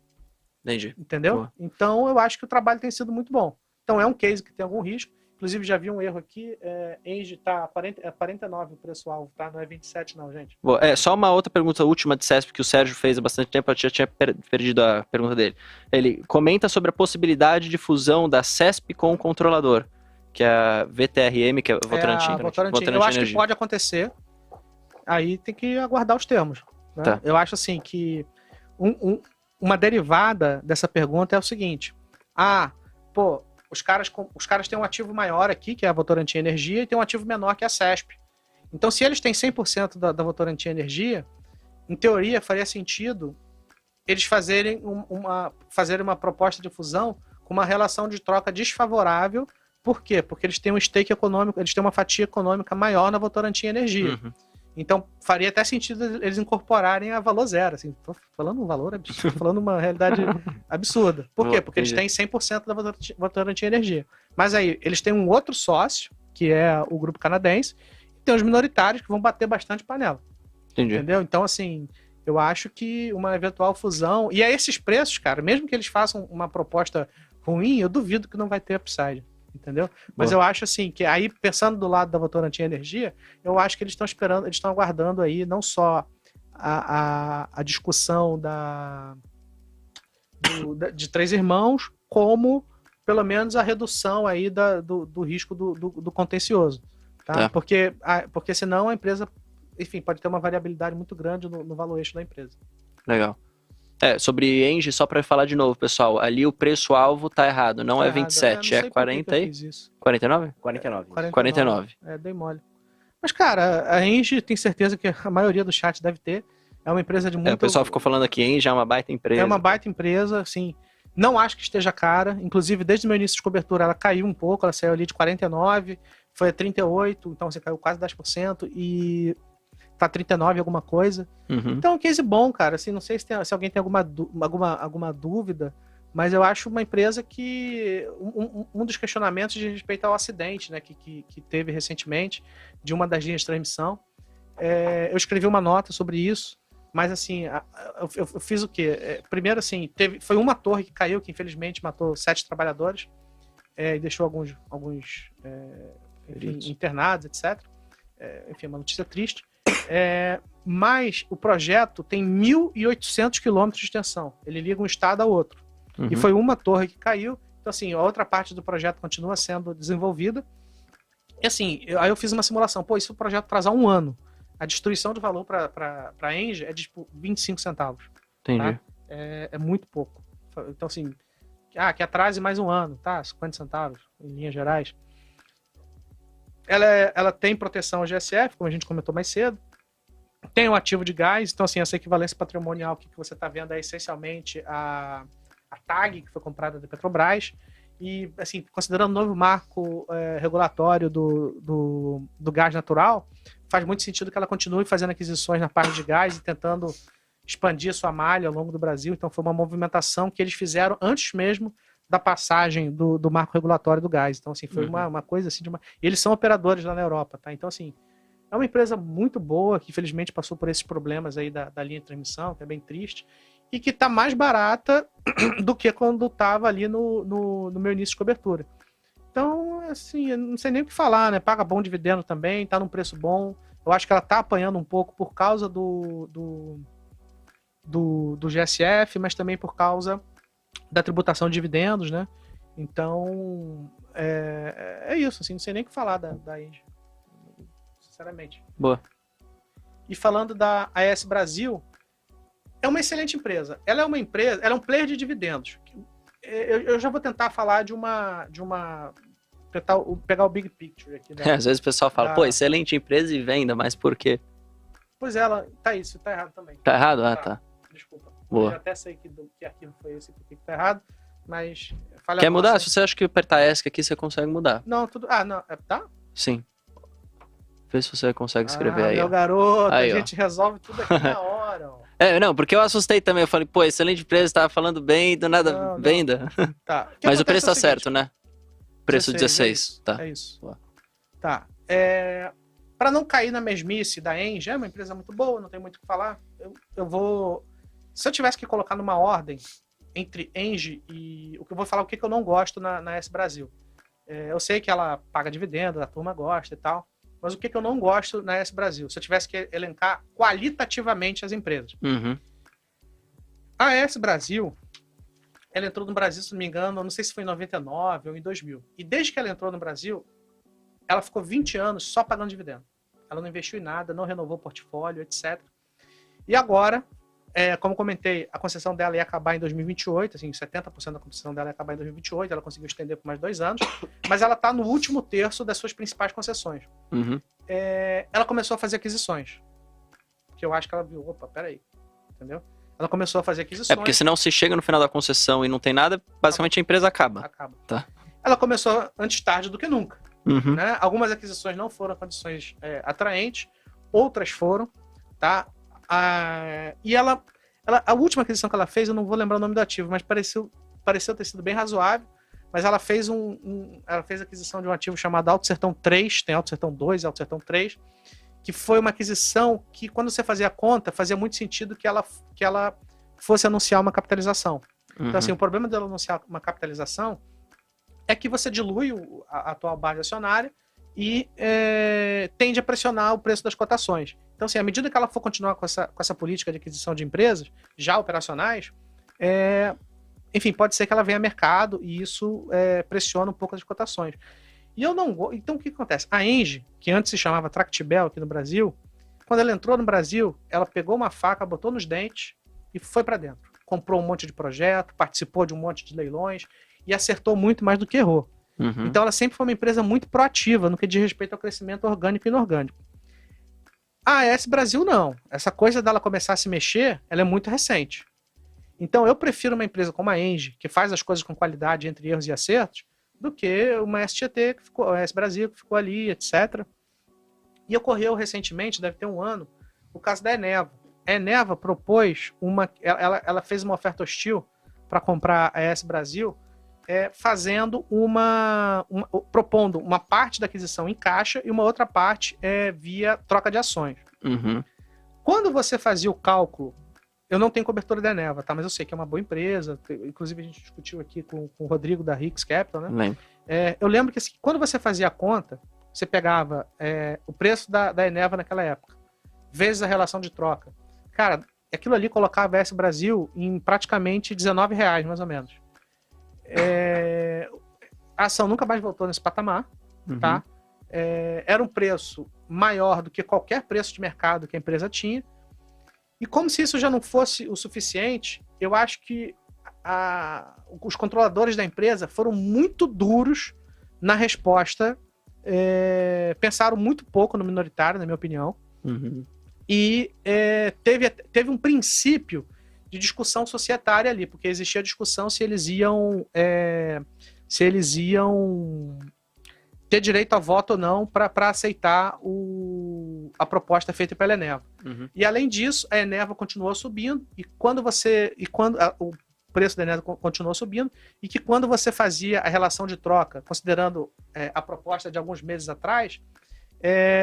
[SPEAKER 2] entendi.
[SPEAKER 3] Entendeu?
[SPEAKER 2] Boa.
[SPEAKER 3] Então eu acho que o trabalho tem sido muito bom. Então é um case que tem algum risco. Inclusive já vi um erro aqui. Engie tá 49 o preço-alvo, tá? Não é 27 não, gente.
[SPEAKER 2] Boa. Só uma outra pergunta última de CESP que o Sérgio fez há bastante tempo, eu já tinha perdido a pergunta dele. Ele comenta sobre a possibilidade de fusão da CESP com o controlador, que é a VTRM, que é a Votorantim.
[SPEAKER 3] Eu acho que pode acontecer. Aí tem que aguardar os termos. Né?
[SPEAKER 2] Tá.
[SPEAKER 3] Eu acho assim que uma derivada dessa pergunta é o seguinte. Os caras têm um ativo maior aqui, que é a Votorantim Energia, e tem um ativo menor, que é a CESP. Então, se eles têm 100% da Votorantim Energia, em teoria, faria sentido eles fazerem uma proposta de fusão com uma relação de troca desfavorável. Por quê? Porque eles têm um stake econômico, eles têm uma fatia econômica maior na Votorantim Energia.
[SPEAKER 2] Uhum.
[SPEAKER 3] Então, faria até sentido eles incorporarem a valor zero. Assim, tô falando um valor absurdo, tô falando uma realidade absurda. Por quê? Porque eles têm 100% da Votorantim Energia. Mas aí, eles têm um outro sócio, que é o grupo canadense, e tem os minoritários que vão bater bastante panela.
[SPEAKER 2] Entendi.
[SPEAKER 3] Entendeu? Então, assim, eu acho que uma eventual fusão... E a esses preços, cara, mesmo que eles façam uma proposta ruim, eu duvido que não vai ter upside. Entendeu? Mas
[SPEAKER 2] Boa.
[SPEAKER 3] eu acho assim, que aí, pensando do lado da Votorantim Energia, eu acho que eles estão esperando, eles estão aguardando aí não só a discussão de Três Irmãos, como pelo menos a redução aí do risco do contencioso. Tá?
[SPEAKER 2] Tá.
[SPEAKER 3] Porque senão a empresa, enfim, pode ter uma variabilidade muito grande no valuation da empresa.
[SPEAKER 2] Legal. Sobre Engie, só para falar de novo, pessoal, ali o preço-alvo tá errado, não é 27, é 40 e... 49? 49.
[SPEAKER 3] Dei mole. Mas, cara, a Engie tem certeza que a maioria do chat deve ter. É uma empresa de muito...
[SPEAKER 2] O pessoal ficou falando aqui, Engie é uma baita empresa.
[SPEAKER 3] É uma baita empresa, assim, não acho que esteja cara. Inclusive, desde o meu início de cobertura, ela caiu um pouco, ela saiu ali de 49, foi a 38, então você caiu quase 10%, e tá 39 alguma coisa.
[SPEAKER 2] Uhum.
[SPEAKER 3] Então é um case bom, cara. Assim, não sei se alguém tem alguma dúvida, mas eu acho uma empresa que... Um dos questionamentos de respeito ao acidente, né, que teve recentemente, de uma das linhas de transmissão. Eu escrevi uma nota sobre isso, mas assim, eu fiz o quê? Primeiro, assim, foi uma torre que caiu, que infelizmente matou 7 trabalhadores, e deixou alguns enfim, internados, etc. Enfim, uma notícia triste. Mas o projeto tem 1.800 quilômetros de extensão. Ele liga um estado ao outro.
[SPEAKER 2] Uhum.
[SPEAKER 3] E foi uma torre que caiu. Então, assim, a outra parte do projeto continua sendo desenvolvida. E, assim, aí eu fiz uma simulação. Pô, e se o projeto atrasar 1 ano? A destruição de valor para a Engie é de, tipo, 25 centavos.
[SPEAKER 2] Entendi.
[SPEAKER 3] Tá? É muito pouco. Então, assim, que atrase mais 1 ano, tá? 50 centavos, em linhas gerais. Ela tem proteção ao GSF, como a gente comentou mais cedo. Tem um ativo de gás, então assim, essa equivalência patrimonial que você está vendo é essencialmente a TAG, que foi comprada da Petrobras, e assim, considerando o novo marco regulatório do gás natural, faz muito sentido que ela continue fazendo aquisições na parte de gás e tentando expandir sua malha ao longo do Brasil. Então foi uma movimentação que eles fizeram antes mesmo da passagem do marco regulatório do gás. Então assim, foi uma coisa assim, e eles são operadores lá na Europa, tá? Então assim, é uma empresa muito boa, que infelizmente passou por esses problemas aí da linha de transmissão, que é bem triste, e que está mais barata do que quando estava ali no meu início de cobertura. Então, assim, eu não sei nem o que falar, né? Paga bom dividendo também, está num preço bom. Eu acho que ela está apanhando um pouco por causa do GSF, mas também por causa da tributação de dividendos, né? Então, é isso, assim, não sei nem o que falar da Engie. Sinceramente.
[SPEAKER 2] Boa.
[SPEAKER 3] E falando da AES Brasil, é uma excelente empresa. Ela é um player de dividendos. eu já vou tentar falar tentar pegar o big picture aqui.
[SPEAKER 2] Às vezes o pessoal fala, pô, excelente empresa e venda, mas por quê?
[SPEAKER 3] Pois é, isso tá errado também.
[SPEAKER 2] Tá errado? Ah, tá.
[SPEAKER 3] Desculpa.
[SPEAKER 2] Boa.
[SPEAKER 3] Eu até sei que arquivo foi esse que tá errado, mas...
[SPEAKER 2] Quer mudar? Se você acha que apertar ESC aqui, você consegue mudar.
[SPEAKER 3] Não, tudo... não, tá?
[SPEAKER 2] Sim. Vê se você consegue escrever aí.
[SPEAKER 3] Meu garoto,
[SPEAKER 2] aí,
[SPEAKER 3] a gente resolve tudo aqui na hora, ó.
[SPEAKER 2] Não, porque eu assustei também. Eu falei, pô, excelente empresa, tava falando bem, do nada, venda.
[SPEAKER 3] Tá.
[SPEAKER 2] Mas o preço tá
[SPEAKER 3] seguinte,
[SPEAKER 2] certo, né? Preço 16. Tá.
[SPEAKER 3] É isso.
[SPEAKER 2] Boa.
[SPEAKER 3] Tá. Para não cair na mesmice da Engie, é uma empresa muito boa, não tem muito o que falar. Eu vou... Se eu tivesse que colocar numa ordem entre Engie e... O que eu vou falar, o que eu não gosto na S Brasil. Eu sei que ela paga dividendo, a turma gosta e tal. Mas o que eu não gosto na S Brasil? Se eu tivesse que elencar qualitativamente as empresas.
[SPEAKER 2] Uhum.
[SPEAKER 3] A S Brasil, ela entrou no Brasil, se não me engano, não sei se foi em 99 ou em 2000. E desde que ela entrou no Brasil, ela ficou 20 anos só pagando dividendo. Ela não investiu em nada, não renovou o portfólio, etc. E agora, como comentei, a concessão dela ia acabar em 2028, assim, 70% da concessão dela ia acabar em 2028, ela conseguiu estender por mais 2 anos, mas ela está no último terço das suas principais concessões.
[SPEAKER 2] Uhum.
[SPEAKER 3] Ela começou a fazer aquisições. Que eu acho que ela viu, opa, peraí, entendeu? Ela começou a fazer aquisições.
[SPEAKER 2] Porque senão se chega no final da concessão e não tem nada, basicamente a empresa acaba.
[SPEAKER 3] Tá. Ela começou antes tarde do que nunca.
[SPEAKER 2] Uhum.
[SPEAKER 3] Né? Algumas aquisições não foram condições atraentes, outras foram, tá? E a última aquisição que ela fez, eu não vou lembrar o nome do ativo, mas pareceu ter sido bem razoável, mas ela fez ela fez a aquisição de um ativo chamado Alto Sertão 3, tem Alto Sertão 2 e Alto Sertão 3, que foi uma aquisição que, quando você fazia a conta, fazia muito sentido que ela fosse anunciar uma capitalização.
[SPEAKER 2] Uhum.
[SPEAKER 3] Então, assim, o problema dela anunciar uma capitalização é que você dilui a atual base acionária e tende a pressionar o preço das cotações. Então, assim, à medida que ela for continuar com essa política de aquisição de empresas já operacionais, enfim, pode ser que ela venha a mercado e isso pressiona um pouco as cotações. E eu não gosto. Então, o que acontece? A Engie, que antes se chamava Tractibel aqui no Brasil, quando ela entrou no Brasil, ela pegou uma faca, botou nos dentes e foi para dentro. Comprou um monte de projeto, participou de um monte de leilões e acertou muito mais do que errou.
[SPEAKER 2] Uhum.
[SPEAKER 3] Então, ela sempre foi uma empresa muito proativa no que diz respeito ao crescimento orgânico e inorgânico. A AS Brasil, não. Essa coisa dela começar a se mexer, ela é muito recente. Então, eu prefiro uma empresa como a Engie, que faz as coisas com qualidade entre erros e acertos, do que uma STT, a AS Brasil, que ficou ali, etc. E ocorreu recentemente, deve ter um ano, o caso da Eneva. A Eneva propôs ela fez uma oferta hostil para comprar a AS Brasil, propondo uma parte da aquisição em caixa e uma outra parte via troca de ações.
[SPEAKER 2] Uhum.
[SPEAKER 3] Quando você fazia o cálculo, eu não tenho cobertura da Eneva, tá? Mas eu sei que é uma boa empresa, inclusive a gente discutiu aqui com o Rodrigo da Rix Capital, né?
[SPEAKER 2] Lembro.
[SPEAKER 3] Eu lembro que assim, quando você fazia a conta, você pegava o preço da Eneva naquela época, vezes a relação de troca. Cara, aquilo ali colocava a AS Brasil em praticamente R$19, mais ou menos. A ação nunca mais voltou nesse patamar, tá? Era um preço maior do que qualquer preço de mercado que a empresa tinha. E como se isso já não fosse o suficiente, eu acho que os controladores da empresa foram muito duros na resposta, pensaram muito pouco no minoritário, na minha opinião, e teve um princípio de discussão societária ali, porque existia a discussão se eles iam ter direito a voto ou não para aceitar a proposta feita pela Eneva. E além disso, a Eneva continuou subindo, o preço da Eneva continuou subindo, e que quando você fazia a relação de troca, considerando a proposta de alguns meses atrás,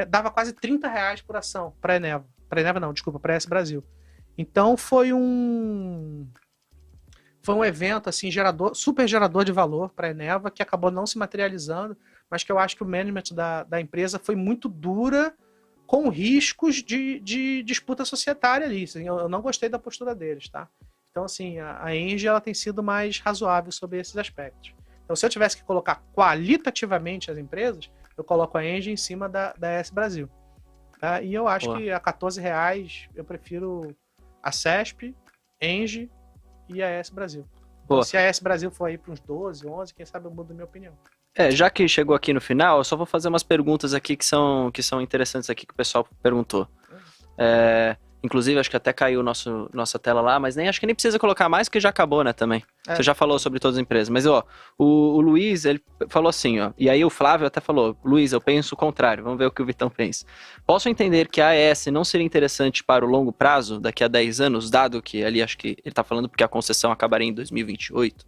[SPEAKER 3] dava quase R$30 por ação para a Eneva. Para a Eneva não, desculpa, para a AS Brasil. Então foi um evento assim, super gerador de valor para a Eneva, que acabou não se materializando, mas que eu acho que o management da empresa foi muito dura, com riscos de disputa societária ali. Assim, eu não gostei da postura deles, tá? Então, assim, a Engie ela tem sido mais razoável sobre esses aspectos. Então, se eu tivesse que colocar qualitativamente as empresas, eu coloco a Engie em cima da AS Brasil. Tá? E eu acho que a R$14 eu prefiro a CESP, Engie e a AS Brasil.
[SPEAKER 2] Boa.
[SPEAKER 3] Se a AES Brasil for aí para uns 12, 11, quem sabe eu mudo a minha opinião.
[SPEAKER 2] Já que chegou aqui no final, eu só vou fazer umas perguntas aqui que são interessantes aqui que o pessoal perguntou. Inclusive, acho que até caiu nossa tela lá, mas acho que nem precisa colocar mais, porque já acabou, né, também. Você já falou sobre todas as empresas. Mas, o Luiz, ele falou assim, e aí o Flávio até falou, Luiz, eu penso o contrário, vamos ver o que o Vitão pensa. Posso entender que a AES não seria interessante para o longo prazo, daqui a 10 anos, dado que ali, acho que ele tá falando porque a concessão acabaria em 2028?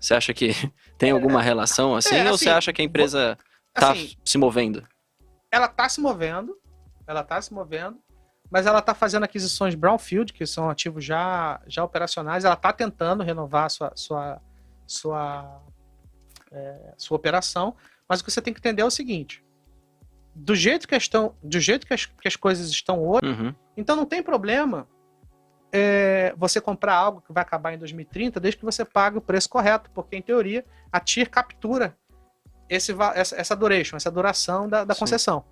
[SPEAKER 2] Você acha que tem alguma relação assim, ou você acha que a empresa tá se movendo?
[SPEAKER 3] Ela tá se movendo, mas ela está fazendo aquisições brownfield, que são ativos já operacionais. Ela está tentando renovar a sua operação. Mas o que você tem que entender é o seguinte: do jeito que as coisas estão hoje, então não tem problema você comprar algo que vai acabar em 2030, desde que você pague o preço correto, porque, em teoria, a TIR captura essa duração da concessão.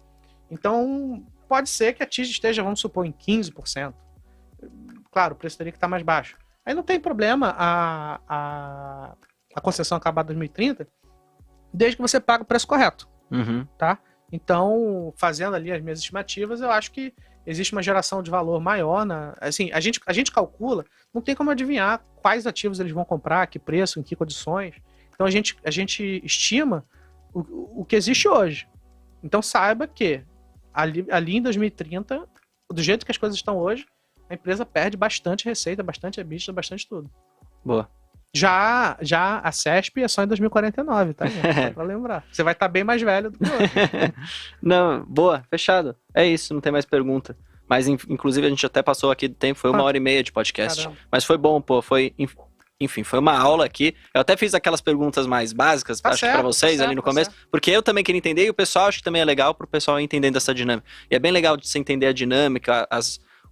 [SPEAKER 3] Então, pode ser que a TIR esteja, vamos supor, em 15%. Claro, o preço teria que estar mais baixo. Aí não tem problema a concessão acabar em 2030, desde que você pague o preço correto. Tá? Então, fazendo ali as minhas estimativas, eu acho que existe uma geração de valor maior. Assim, a gente calcula, não tem como adivinhar quais ativos eles vão comprar, que preço, em que condições. Então, a gente estima o que existe hoje. Então, saiba que ali em 2030, do jeito que as coisas estão hoje, a empresa perde bastante receita, bastante EBITDA, bastante tudo.
[SPEAKER 2] Boa.
[SPEAKER 3] Já a CESP é só em 2049, tá, gente? Só pra lembrar. Você vai estar bem mais velho do que hoje.
[SPEAKER 2] Não, boa, fechado. É isso, não tem mais pergunta. Mas, inclusive, a gente até passou aqui do tempo, foi 1h30 de podcast. Caramba. Mas foi bom, enfim, foi uma aula aqui. Eu até fiz aquelas perguntas mais básicas, acho que pra vocês ali no começo, porque eu também queria entender e o pessoal acho que também é legal pro pessoal entendendo essa dinâmica. E é bem legal de você entender a dinâmica,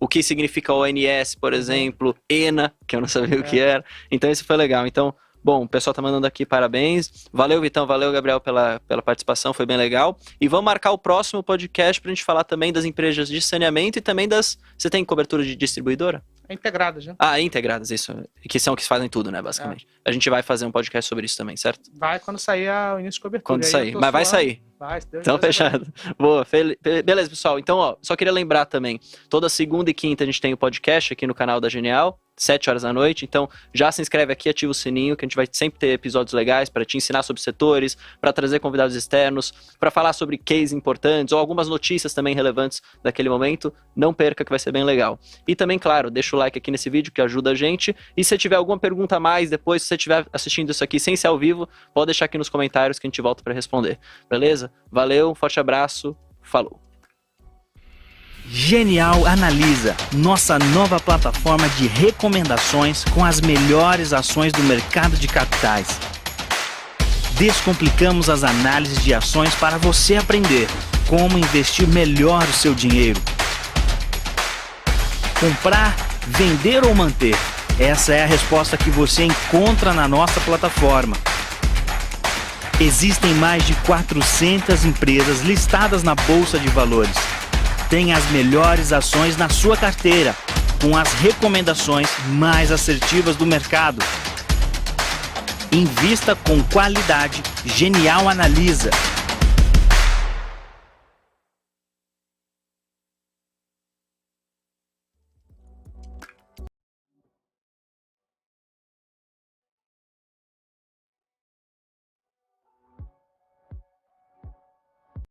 [SPEAKER 2] o que significa ONS, por exemplo, ENA, que eu não sabia o que era. Então isso foi legal. Então, bom, o pessoal tá mandando aqui parabéns. Valeu, Vitão, valeu, Gabriel, pela participação, foi bem legal. E vamos marcar o próximo podcast pra gente falar também das empresas de saneamento e também Você tem cobertura de distribuidora?
[SPEAKER 3] Integradas, né?
[SPEAKER 2] Integradas, isso. Que são que fazem tudo, né, basicamente. A gente vai fazer um podcast sobre isso também, certo?
[SPEAKER 3] Vai quando sair o início de cobertura.
[SPEAKER 2] Quando sair, mas vai sair.
[SPEAKER 3] Vai, se Deus
[SPEAKER 2] então, fechado. Boa, beleza, pessoal. Então, só queria lembrar também, toda segunda e quinta a gente tem o podcast aqui no canal da Genial, 7 horas da noite. Então, já se inscreve aqui, ativa o sininho, que a gente vai sempre ter episódios legais para te ensinar sobre setores, para trazer convidados externos, para falar sobre cases importantes ou algumas notícias também relevantes daquele momento. Não perca, que vai ser bem legal. E também, claro, deixa o like aqui nesse vídeo, que ajuda a gente. E se tiver alguma pergunta a mais depois, se você estiver assistindo isso aqui sem ser ao vivo, pode deixar aqui nos comentários que a gente volta para responder. Beleza? Valeu, um forte abraço, falou!
[SPEAKER 1] Genial Analisa, nossa nova plataforma de recomendações com as melhores ações do mercado de capitais. Descomplicamos as análises de ações para você aprender como investir melhor o seu dinheiro. Comprar, vender ou manter? Essa é a resposta que você encontra na nossa plataforma. Existem mais de 400 empresas listadas na Bolsa de Valores. Tem as melhores ações na sua carteira, com as recomendações mais assertivas do mercado. Invista com qualidade. Genial Analisa.